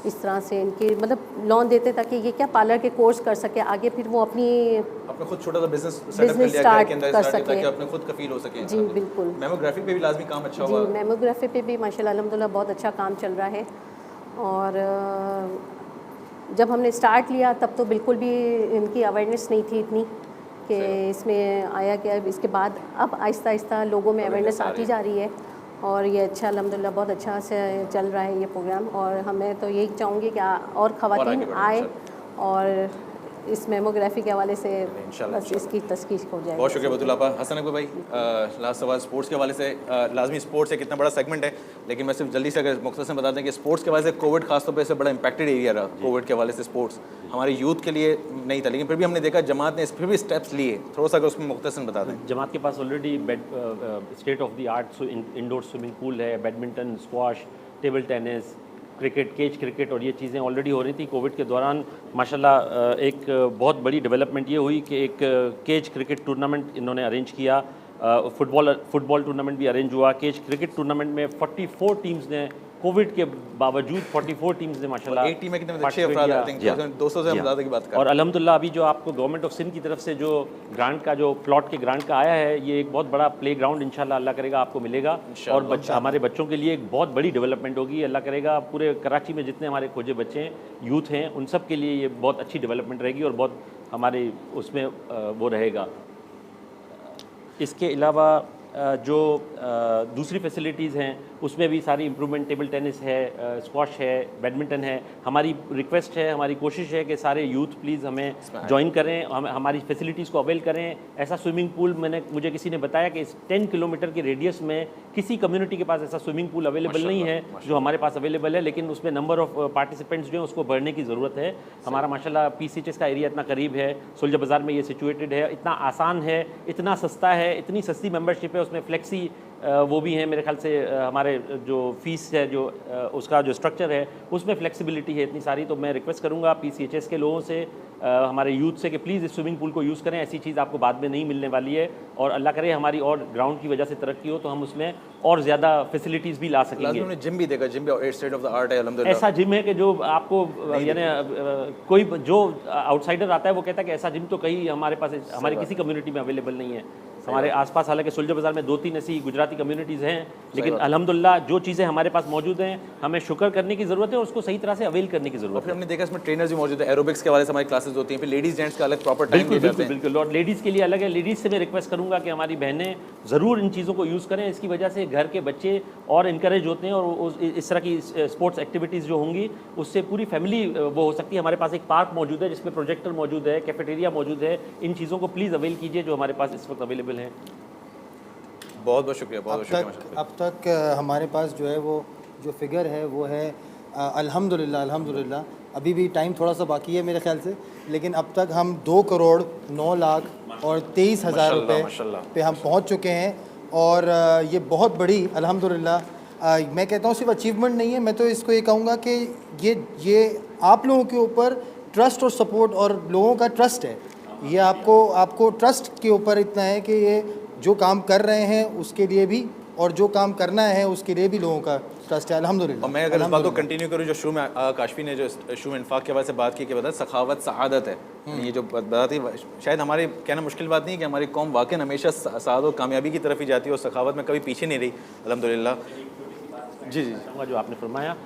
इस तरह से इनके मतलब लोन देते ताकि ये क्या पार्लर के कोर्स कर सके आगे, फिर वो अपने खुद छोटा सा बिजनेस स्टार्ट कर सके, अपने खुद कफील हो सके। जी बिल्कुल। मेमोग्राफी पे भी लाजमी काम अच्छा हुआ। जी मेमोग्राफी पे भी माशाल्लाह अल्हम्दुलिल्लाह बहुत अच्छा काम चल रहा है। और जब हमने स्टार्ट लिया तब तो बिल्कुल भी इनकी अवेयरनेस नहीं थी इतनी कि इसमें आया कि अब इसके बाद अब आहिस्ता आहिस्ता लोगों में अवेयरनेस आती जा रही है, और ये अच्छा अल्हम्दुलिल्लाह बहुत अच्छा से चल रहा है ये प्रोग्राम। और हमें तो यही चाहूँगी कि और ख़वातीन आए और इस मेमोग्राफी के हवाले से बस इसकी तस्कीर हो जाए। बहुत शुक्रिया बतूल आपा। हसन अकबर भाई, लास्ट सवाल स्पोर्ट्स के हवाले से। लाजमी स्पोर्ट्स एक इतना बड़ा सेगमेंट है, लेकिन मैं सिर्फ जल्दी से अगर मुख्तसर बता दें कि स्पोर्ट्स के हवाले से कोविड खासतौर पर से बड़ा इंपैक्टेड एरिया रहा। कोविड के हवाले से स्पोर्ट्स हमारे यूथ के लिए नहीं था, लेकिन फिर भी हमने देखा जमात ने फिर भी स्टेप्स लिए, थोड़ा सा अगर उसमें मुख्तसर बता दें। जमात के पास already state of the art indoor swimming pool है, badminton, squash, table tennis, cricket, cage cricket, और ये चीज़ें ऑलरेडी हो रही थी। कोविड के दौरान माशाल्लाह एक बहुत बड़ी डेवलपमेंट ये हुई कि एक केज क्रिकेट टूर्नामेंट इन्होंने अरेंज किया, फुटबॉल टूर्नामेंट भी अरेंज हुआ। केज क्रिकेट टूर्नामेंट में 44 टीम्स ने, कोविड के बावजूद 44 टीम्स ने माशाल्लाह एक टीम में कितने अच्छे अफराद आते हैं, 200 से ज़्यादा की बात कर। और अल्हम्दुलिल्लाह अभी जो आपको गवर्नमेंट ऑफ सिंध की तरफ से जो ग्रांट का जो प्लॉट के ग्रांट का आया है, ये एक बहुत बड़ा प्ले ग्राउंड इंशाल्लाह अल्लाह करेगा आपको मिलेगा, और हमारे बच्चों के लिए एक बहुत बड़ी डेवलपमेंट होगी अल्लाह करेगा। पूरे कराची में जितने हमारे खोजे बच्चे हैं, यूथ हैं, उन सब के लिए ये बहुत अच्छी डेवलपमेंट रहेगी और बहुत हमारे उसमें वो रहेगा। इसके अलावा जो दूसरी फैसिलिटीज़ हैं उसमें भी सारी इम्प्रूवमेंट, टेबल टेनिस है, स्क्वाश है, बैडमिंटन है। हमारी रिक्वेस्ट है, हमारी कोशिश है कि सारे यूथ प्लीज़ हमें ज्वाइन करें, हमारी फैसिलिटीज़ को अवेल करें। ऐसा स्विमिंग पूल मुझे किसी ने बताया कि इस 10 किलोमीटर के रेडियस में किसी कम्युनिटी के पास ऐसा स्विमिंग पूल अवेलेबल नहीं है जो हमारे पास अवेलेबल है, लेकिन उसमें नंबर ऑफ़ पार्टिसिपेंट्स जो हैं उसको बढ़ने की ज़रूरत है। हमारा माशाल्लाह PCHS का एरिया इतना करीब है, सुलझा बाज़ार में ये सिचुएटेड है, इतना आसान है, इतना सस्ता है, इतनी सस्ती मेंबरशिप है, उसमें फ्लेक्सी वो भी है मेरे ख्याल से। हमारे जो फ़ीस है, जो उसका जो स्ट्रक्चर है, उसमें फ्लेक्सिबिलिटी है इतनी सारी। तो मैं रिक्वेस्ट करूँगा PCHS के लोगों से, हमारे यूथ से, कि प्लीज़ इस स्विमिंग पूल को यूज़ करें। ऐसी चीज़ आपको बाद में नहीं मिलने वाली है, और अल्लाह करे हमारी और ग्राउंड की वजह से तरक्की हो तो हम उसमें और ज़्यादा फैसिलिटीज़ भी ला सकेंगे। हमने जिम भी देखा, जिम भी स्टेट ऑफ द आर्ट है अल्हम्दुलिल्लाह। ऐसा जिम है कि जो आपको यानी कोई जो आउटसाइडर आता है वो कहता है कि ऐसा जिम तो कहीं हमारे पास, हमारी किसी कम्युनिटी में अवेलेबल नहीं है। हमारे आसपास हालांकि सुलझा बाज़ार में 2-3 ऐसी गुजराती कम्युनिटीज़ हैं, लेकिन अल्हम्दुलिल्लाह जो चीज़ें हमारे पास मौजूद हैं हमें शुक्र करने की ज़रूरत है और उसको सही तरह से अवेल करने की ज़रूरत है। फिर हमने देखा इसमें ट्रेनर्स भी मौजूद है, एरोबिक्स के हवाले से हमारी क्लासेस होती हैं, फिर लेडीज़ जेंट्स का अलग प्रॉपर टाइम दिया जाता है। बिल्कुल, और लेडीज़ के लिए अलग है। लेडीज़ से मैं रिक्वेस्ट करूँगा कि हमारी बहनें ज़रूर इन चीज़ों को यूज़ करें। इसकी वजह से घर के बच्चे और इनकरेज होते हैं, और इस तरह की स्पोर्ट्स एक्टिविटीज़ जो होंगी उससे पूरी फैमिली वो हो सकती है। हमारे पास एक पार्क मौजूद है जिसमें प्रोजेक्टर मौजूद है, कैफेटेरिया मौजूद है। इन चीज़ों को प्लीज़ अवेल कीजिए जो हमारे पास इस वक्त अवेलेबल हैं। बहुत बहुत शुक्रिया, बहुत शुक्रिया। अब तक हमारे पास जो है वो जो फिगर है वो है अल्हम्दुलिल्लाह अभी भी टाइम थोड़ा सा बाकी है मेरे ख्याल से, लेकिन अब तक हम 2 करोड़ 9 लाख और 23,000 रुपये पे हम पहुंच चुके हैं। और ये बहुत बड़ी अल्हम्दुलिल्लाह मैं कहता हूँ सिर्फ अचीवमेंट नहीं है, मैं तो इसको ये कहूँगा कि ये आप लोगों के ऊपर ट्रस्ट और सपोर्ट और लोगों का ट्रस्ट है। ये आपको ट्रस्ट के ऊपर इतना है कि ये जो काम कर रहे हैं उसके लिए भी और जो काम करना है उसके लिए भी लोगों का ट्रस्ट है अल्हम्दुलिल्लाह। और मैं अगर इस बात को कंटिन्यू करूँ, जो शुरू में काशफी ने जो शुरू में इन्फाक के बारे से बात की कि बता सखावत सआदत है, ये जो बात थी शायद हमारे कहना मुश्किल बात नहीं है कि हमारी कौम वाकई हमेशा सआदत और कामयाबी की तरफ ही जाती है और सखावत में कभी पीछे नहीं रही अल्हम्दुलिल्लाह। जी जो आपने फरमाया,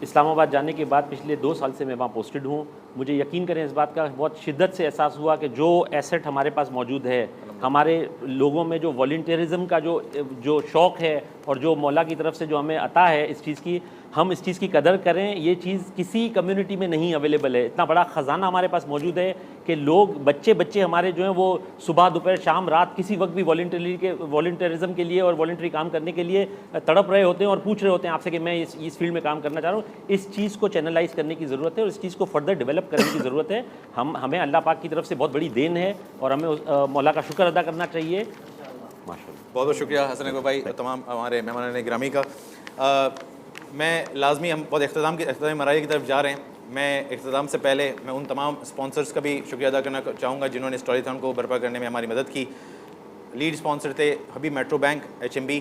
इस्लामाबाद जाने के बाद पिछले 2 साल से मैं वहाँ पोस्टेड हूँ। मुझे यकीन करें इस बात का बहुत शिद्दत से एहसास हुआ कि जो एसेट हमारे पास मौजूद है, हमारे लोगों में जो वॉलंटियरिज्म का जो शौक़ है और जो मौला की तरफ से जो हमें अता है इस चीज़ की, हम इस चीज़ की कदर करें। ये चीज़ किसी कम्युनिटी में नहीं अवेलेबल है। इतना बड़ा ख़जाना हमारे पास मौजूद है कि लोग बच्चे हमारे जो हैं वो सुबह दोपहर शाम रात किसी वक्त भी वॉलंटियरिज्म के लिए और वॉलंटरी काम करने के लिए तड़प रहे होते हैं और पूछ रहे होते हैं आपसे कि मैं इस फील्ड में काम करना चाह रहा हूँ। इस चीज़ को चैनलाइज करने की ज़रूरत है और इस चीज़ को फर्दर डेवलप करने की ज़रूरत है। हमें अल्लाह पाक की तरफ से बहुत बड़ी देन है और हमें मौला का शुक्र अदा करना चाहिए। माशाअल्लाह, बहुत बहुत शुक्रिया हसन अकबर भाई, तमाम हमारे मेहमान गिरामी का। मैं लाजमी हम बहुत इख्तितामी मराहल की तरफ जा रहे हैं। मैं इख्तिताम से पहले मैं उन तमाम स्पॉन्सर्स का भी शुक्रिया अदा करना चाहूँगा जिन्होंने स्टोरीथॉन को बर्पा करने में हमारी मदद की। लीड स्पॉन्सर थे Habib Metro Bank, HMB,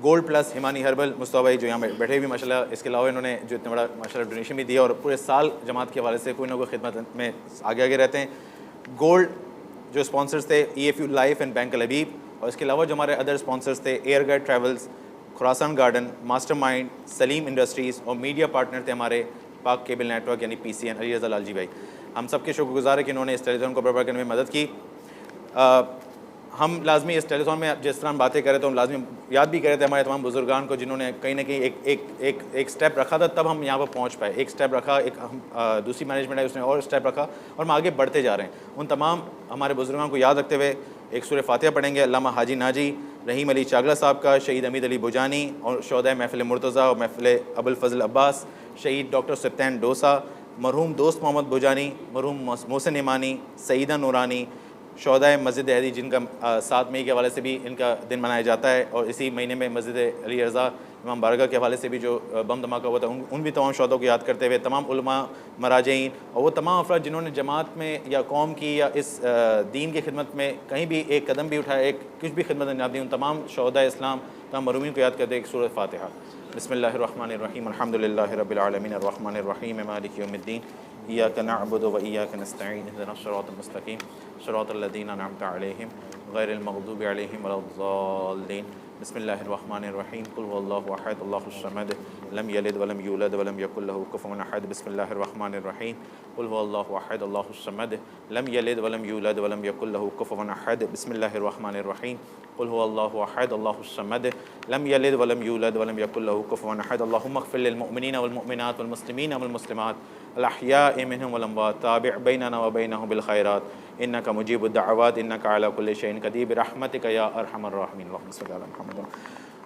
gold plus, Himani herbal, Mustafa भाई जो यहाँ बैठे हुए माशाल्लाह। इसके अलावा इन्होंने जो इतना बड़ा माशाल्लाह डोनेशन भी दिया और पूरे साल जमात के हवाले से कोई ना कोई खिदमत में आगे रहते हैं। गोल्ड जो स्पॉन्सर्स थे EFU लाइफ एंड बैंक हबीब, और इसके अलावा जो हमारे अदर स्पॉन्सर्स थे air guide travels, Khorasan garden, mastermind, Salim industries और मीडिया पार्टनर थे हमारे पाक केबल नेटवर्क यानी PCN, अली रज़ा लालजी भाई। हम सब के शुक्रगुज़ार है कि इन्होंने इस टेलीथॉन को बर्पा करने में मदद की। हम लाजमी इस टेलीथॉन में जिस तरह हम बातें करें तो हम लाजमी याद भी करे थे हमारे तमाम बुजुर्गान को जिन्होंने कहीं ना कहीं एक स्टेप रखा था, तब हम यहाँ पर पहुँच पाए। एक स्टेप रखा, एक हम दूसरी मैनेजमेंट है उसने और स्टेप रखा और हम आगे बढ़ते जा रहे हैं। उन तमाम हमारे बुजुर्गान को याद रखते हुए एक सूरह फातिहा पढ़ेंगे। अल्लामा हाजी नाजी, रहीम अली चागला साहब का, शहीद हमीद अली बुजानी और शोहदा महफिल मुर्तज़ा और महफिल अबुल फजल अब्बास, शहीद डॉक्टर सत्तैन डोसा, मरहूम दोस्त मोहम्मद बुजानी, मरहूम मोहसिन ईमानी, सईदा नूरानी, शोहदा मस्जिद अहदी जिनका 7 मई के हवाले से भी इनका दिन मनाया जाता है, और इसी महीने में मस्जिद अली रज़ा इमाम बारगाह के हवाले से भी जो बम धमाका हुआ था उन भी तमाम शोहदों को याद करते हुए तमाम उलमा, मराजईन और वो तमाम अफराद जिन्होंने जमात में या कौम की या इस दीन की खिदमत में कहीं भी एक कदम भी उठाया, एक कुछ भी खिदमत अंजाम दी, उन तमाम शोहदा इस्लाम तमाम मरूमीन को याद करते एक सूरह फातिहा। बिस्मिल्लाहिर्रहमानिर्रहीम, अल्हम्दुलिल्लाहि रब्बिल आलमीन, अर्रहमानिर्रहीम, मालिकि यौमिद्दीन, इय्याका नअबुदु व इय्याका नस्तईन, इहदिनस सिरातल मुस्तकीम, सिरातल लज़ीना अनअमता अलैहिम गैरिल मग़दूबि अलैहिम वलद्दाल्लीन। बिस्मिल्लाहिर्रहमानिर्रहीम, कुल हुवल्लाहु अहद, अल्लाहुस समद, लम यलिद वलम यूलद वलम यकुल लहू कुफुवन अहद। बिस्मिल्लाहिर्रहमानिर्रहीम, कुल हुवल्लाहु अहद, अल्लाहुस समद, लम यलिद वलम यूलद वलम यकुल लहू कुफुवन अहद। बिस्मिल्लाहिर्रहमानिर्रहीम, कुल हुवल्लाहु अहद, अल्लाहुस समद, लम यलिद वलम यूलद वलम यकुल लहू कुफुवन अहद। अल्लाहुम्मा इग़फिर लिल मुअमिनीना वल मुअमिनात वल मुस्लिमीना वल मुस्लिमात अल अहयाइ मिनहुम वल अमवात, ताबि' बैनना व बैनहुम बिल खैरात, इन्नका मुजीबुद दअवात, इन्नका अला कुल्लि शैइन क़दीर, बिरहमतिका या अरहमर राहिमीन। अल्लाहुम्मा सल्लि अला मुहम्मद।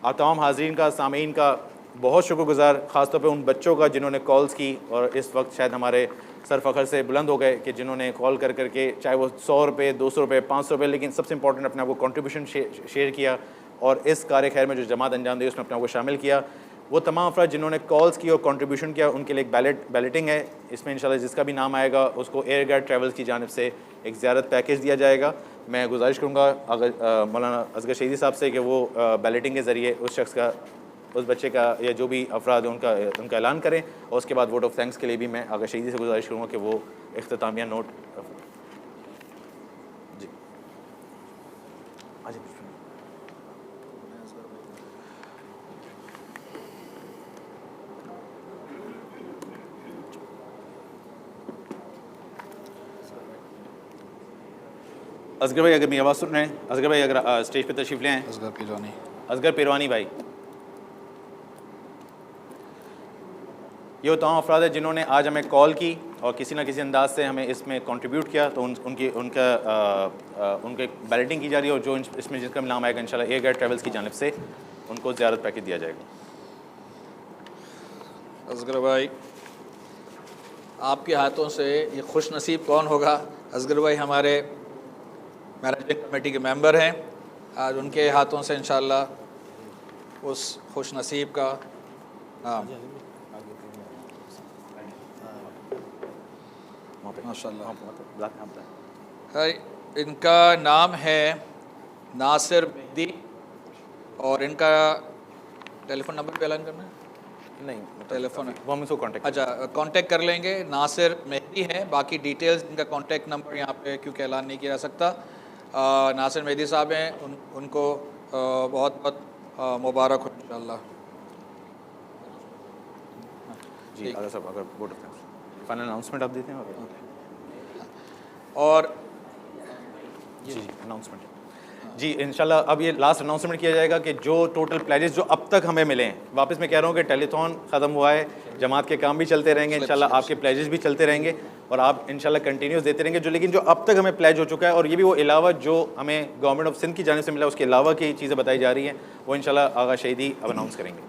आप तमाम हाज़रीन का, सामीन का बहुत शुक्रगुज़ार, ख़ासतौर पर उन बच्चों का जिन्होंने कॉल्स की और इस वक्त शायद हमारे सर फ़ख्र से बुलंद हो गए कि जिन्होंने कॉल कर करके चाहे वो 100 रुपये, 200 रुपये, 500 रुपये, लेकिन सबसे इंपॉर्टेंट अपने आपको कंट्रीब्यूशन शेयर किया और इस कार्य खैर में जो जमात अंजाम दी उसमें अपने आपको शामिल किया। वो तमाम अफराद जिन्होंने कॉल्स की और कंट्रीब्यूशन किया उनके लिए एक बैलेटिंग है। इसमें इंशाल्लाह जिसका भी नाम आएगा उसको एयर गाइड ट्रैवल्स की जानिब से एक ज़ियारत पैकेज दिया जाएगा। मैं गुजारिश करूँगा अगर मौलाना असगर शहीदी साहब से कि वो बैलेटिंग के ज़रिए उस शख्स का, उस बच्चे का या जो भी अफराद है उनका ऐलान करें, और उसके बाद वोट ऑफ थैंक्स के लिए भी मैं आगा शहीदी से गुजारिश करूँगा कि वो इख्तितामिया नोट। जी असगर भाई अगर मेरी आवाज़ सुन रहे हैं, असगर भाई अगर स्टेज पे तशरीफ़ ले आएँ। असगर पिरवानी भाई, ये वो तमाम अफराद है जिन्होंने आज हमें कॉल की और किसी न किसी अंदाज से हमें इसमें कंट्रीब्यूट किया, तो उनके बैलेटिंग की जा रही है और जो इसमें जिसका नाम आएगा इंशाल्लाह एयर गाइड ट्रैवल्स की जानिब से उनको ज़ियारत पैकेज दिया जाएगा। असगर भाई आपके हाथों से ये खुश नसीब कौन होगा? असगर भाई हमारे मैनेजिंग कमेटी के मेंबर हैं, आज उनके हाथों से इंशाल्लाह उस खुश नसीब का माशाल्लाह। इनका नाम है नासिर मेहदी और इनका टेलीफोन नंबर पे ऐलान करना है? नहीं, टेलीफोन है वो हम इसको कांटेक्ट, अच्छा कांटेक्ट कर लेंगे। नासिर मेहदी है, बाकी डिटेल्स इनका कांटेक्ट नंबर यहाँ पे क्योंकि ऐलान नहीं किया जा सकता। नासिर मेहदी साहब हैं, उनको बहुत बहुत मुबारक हो इंशाल्लाह। जी अगर सब अगर बोर्ड फाइनल अनाउंसमेंट आप देते हैं और जी अनाउंसमेंट जी इंशाल्लाह अब ये लास्ट अनाउंसमेंट किया जाएगा कि जो टोटल प्लेजेस जो अब तक हमें मिले हैं, वापस मैं कह रहा हूँ कि टेलीथॉन ख़त्म हुआ है, जमात के काम भी चलते रहेंगे इंशाल्लाह, आपके प्लेजेस भी चलते रहेंगे और आप इंशाल्लाह कंटिन्यूस देते रहेंगे। जो लेकिन जो अब तक हमें प्लेज हो चुका है और ये भी वो अलावा जो हमें गवर्नमेंट ऑफ सिंध की जानिब से मिला उसके अलावा की चीज़ें बताई जा रही हैं, वो इंशाल्लाह आगा शहीदी अब अनाउंस करेंगे।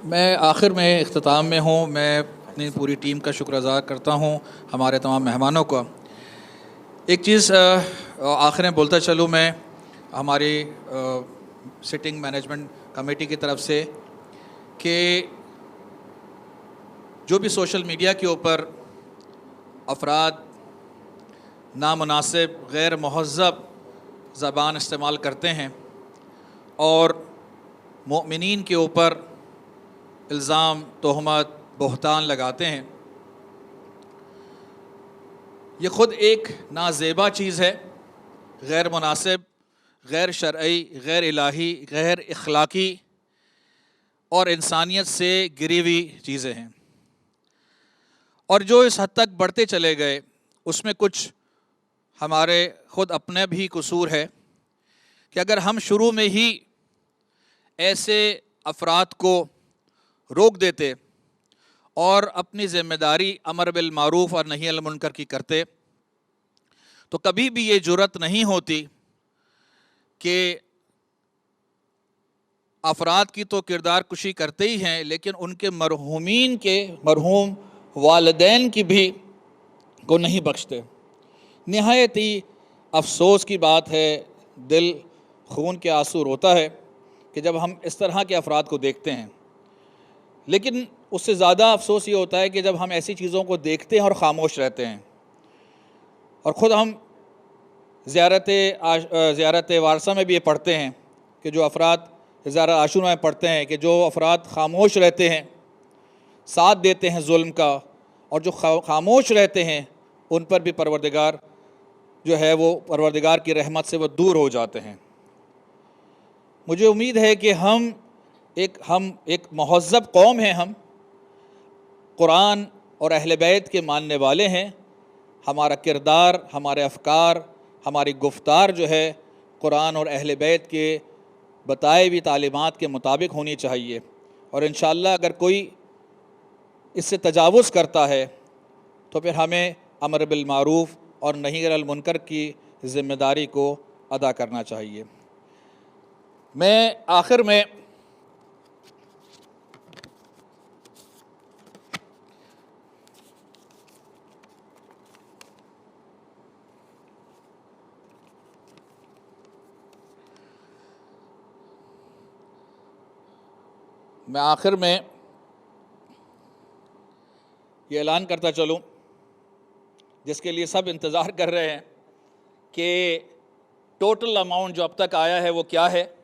मैं आखिर में इख्तिताम में हूँ, मैं अपनी पूरी टीम का शुक्र अदा करता हूँ, हमारे तमाम मेहमानों का। एक चीज़ आखिर में बोलता चलूँ मैं, हमारी सिटिंग मैनेजमेंट कमेटी की तरफ से कि जो भी सोशल मीडिया के ऊपर अफराद नामुनासिब गैर महज़्ज़ब ज़बान इस्तेमाल करते हैं और मोमिनीन के ऊपर इल्ज़ाम, तोहमत, बहतान लगाते हैं, ये ख़ुद एक नाज़ेबा चीज़ है, गैर मुनासिब, गैर शरई, गैर इलाही, गैर इखलाकी और इंसानियत से गिरी हुई चीज़ें हैं। और जो इस हद तक बढ़ते चले गए उसमें कुछ हमारे ख़ुद अपने भी कसूर है कि अगर हम शुरू में ही ऐसे अफराद को रोक देते और अपनी ज़िम्मेदारी अमर बिल मारूफ़ और नही अनिल मुनकर की करते तो कभी भी ये जुर्रत नहीं होती कि अफराद की तो किरदार कुशी करते ही हैं, लेकिन उनके मरहूमीन के मरहूम वालिदैन की भी को नहीं बख्शते। निहायत ही अफसोस की बात है, दिल खून के आंसू रोता है कि जब हम इस तरह के अफराद को देखते हैं। लेकिन उससे ज़्यादा अफसोस ये होता है कि जब हम ऐसी चीज़ों को देखते हैं और ख़ामोश रहते हैं और ख़ुद हम ज़ियारत वारसा में भी ये पढ़ते हैं कि जो अफराद ज़ियारत आशूरा में पढ़ते हैं कि जो अफराद ख़ामोश रहते हैं, साथ देते हैं जुल्म का, और जो ख़ामोश रहते हैं उन पर भी परवरदिगार जो है वो परवरदिगार की रहमत से वो दूर हो जाते हैं। मुझे उम्मीद है कि हम एक महज़्ज़ब कौम हैं, हम कुरान और अहले बैत के मानने वाले हैं। हमारा किरदार, हमारे अफ़कार, हमारी गुफ्तार जो है कुरान और अहले बैत के बताए हुई तालीमात के मुताबिक होनी चाहिए। और इंशाअल्लाह अगर कोई इससे तजावुज़ करता है तो फिर हमें अमर बिल मारूफ़ और नही अनिल मुनकर की ज़िम्मेदारी को अदा करना चाहिए। मैं आखिर में ये ऐलान करता चलूँ जिसके लिए सब इंतज़ार कर रहे हैं कि टोटल अमाउंट जो अब तक आया है वो क्या है।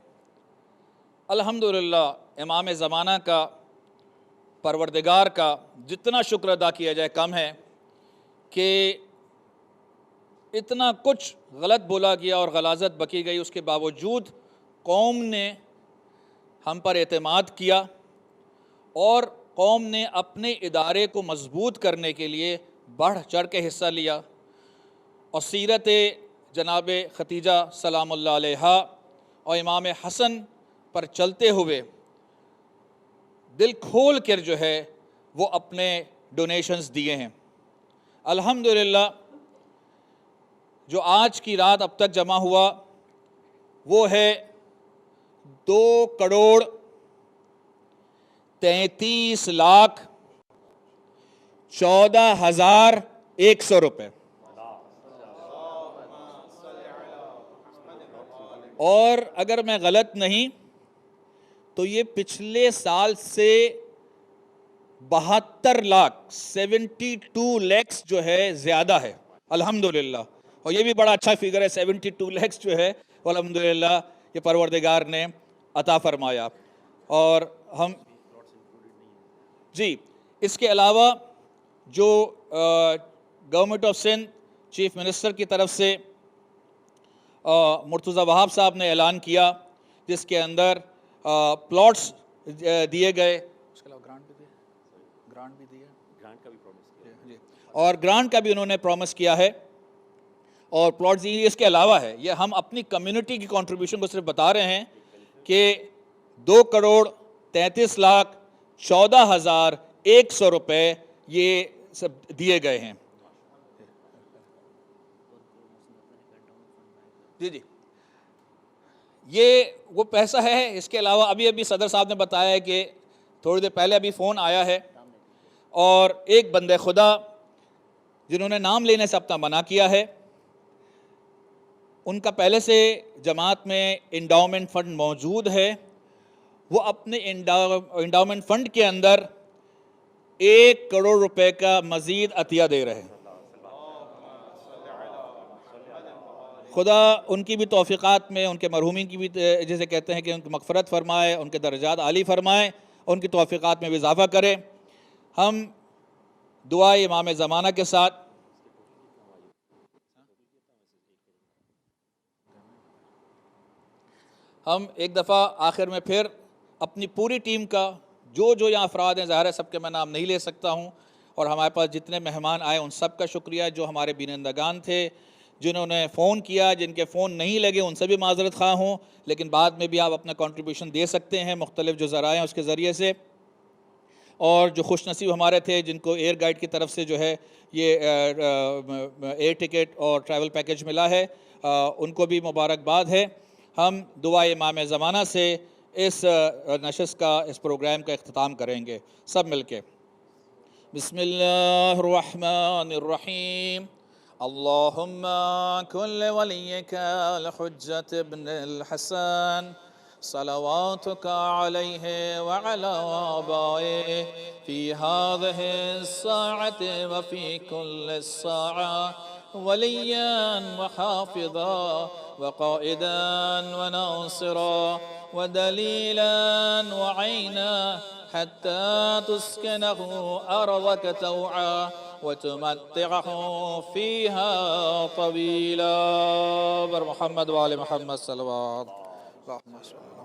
अल्हम्दुलिल्लाह इमाम ज़माना का, परवरदिगार का जितना शुक्र अदा किया जाए कम है कि इतना कुछ गलत बोला गया और गलाजत बकी गई, उसके बावजूद कौम ने हम पर एतमाद किया और कौम ने अपने इदारे को मजबूत करने के लिए बढ़ चढ़ के हिस्सा लिया और सीरत जनाब खतीजा सलामुल्लाह अलैहा और इमाम हसन पर चलते हुए दिल खोल कर जो है वो अपने डोनेशंस दिए हैं। अल्हम्दुलिल्लाह जो आज की रात अब तक जमा हुआ वो है 2,33,00,000 14,100 रुपये। और अगर मैं गलत नहीं तो ये पिछले साल से 72 लाख 72 लैक्स जो है ज़्यादा है अल्हम्दुलिल्लाह। और ये भी बड़ा अच्छा फिगर है, 72 लैक्स जो है अल्हम्दुलिल्लाह ये परवरदिगार ने अता फरमाया। और हम जी इसके अलावा जो government of Sindh chief minister की तरफ से मुर्तज़ा वहाब साहब ने ऐलान किया, जिसके अंदर प्लॉट्स दिए गए, उसके अलावा ग्रांट भी दिया, ग्रांट का भी प्रॉमिस किया और ग्रांट का भी उन्होंने प्रॉमिस किया है और प्लॉट्स दिए। इसके अलावा है ये हम अपनी कम्युनिटी की कंट्रीब्यूशन को सिर्फ बता रहे हैं कि 2,33,14,100 रुपये ये सब दिए गए हैं। जी जी ये वो पैसा है। इसके अलावा अभी अभी सदर साहब ने बताया है कि थोड़ी देर पहले अभी फ़ोन आया है और एक बंदे खुदा जिन्होंने नाम लेने से अपना मना किया है, उनका पहले से जमात में इंडाउमेंट फ़ंड मौजूद है। वो अपने इंडाउमेंट फ़ंड के अंदर 1 करोड़ रुपए का मज़ीद अतिया दे रहे हैं। खुदा उनकी भी तौफ़ीक़ात में, उनके मरहूमीन की भी, जैसे कहते हैं कि उनकी मग़फ़रत फ़रमाए, उनके दर्जात आली फ़रमाए, उनकी तौफ़ीक़ात में भी इजाफ़ा करे। हम दुआ इमाम ज़माना के साथ हम एक दफ़ा आखिर में फिर अपनी पूरी टीम का जो जो यहाँ अफराद हैं, ज़ाहिर है सबके मैं नाम नहीं ले सकता हूँ, और हमारे पास जितने मेहमान आए उन सब का शुक्रिया, जो हमारे बिनंदगान थे, जिन्होंने फ़ोन किया, जिनके फ़ोन नहीं लगे उनसे भी माज़रत ख़्वाह हूँ, लेकिन बाद में भी आप अपना कंट्रीब्यूशन दे सकते हैं मुख्तलिफ़ जो ज़राए हैं उसके ज़रिए से। और जो खुश नसीब हमारे थे जिनको एयर गाइड की तरफ से जो है ये एयर टिकट और ट्रैवल पैकेज मिला है, उनको भी मुबारकबाद है। हम दुआ इमाम ज़माना से इस नशस्त का, इस प्रोग्राम का इख्तिताम करेंगे सब मिलके। बिस्मिल्लाहिर्रहमानिर्रहीम। अल्लाहुम्मा कुल्ल वलिय्यका अल-हुज्जत इब्नुल हसन सलवातुका अलैहि व अला आबाए फी हाज़िहि अस्साअति व फी कुल्लि साअ वलिय्यन व हाफ़िज़ा व क़ाइदन व नासिरा व दलीलन व ऐना हत्ता तुस्किनहु अर्ज़क तौआ व तुमत्तिअहु फ़ीहा तवीला। बर मुहम्मद व आले मुहम्मद सल्लल्लाहु अलैहि वसल्लम।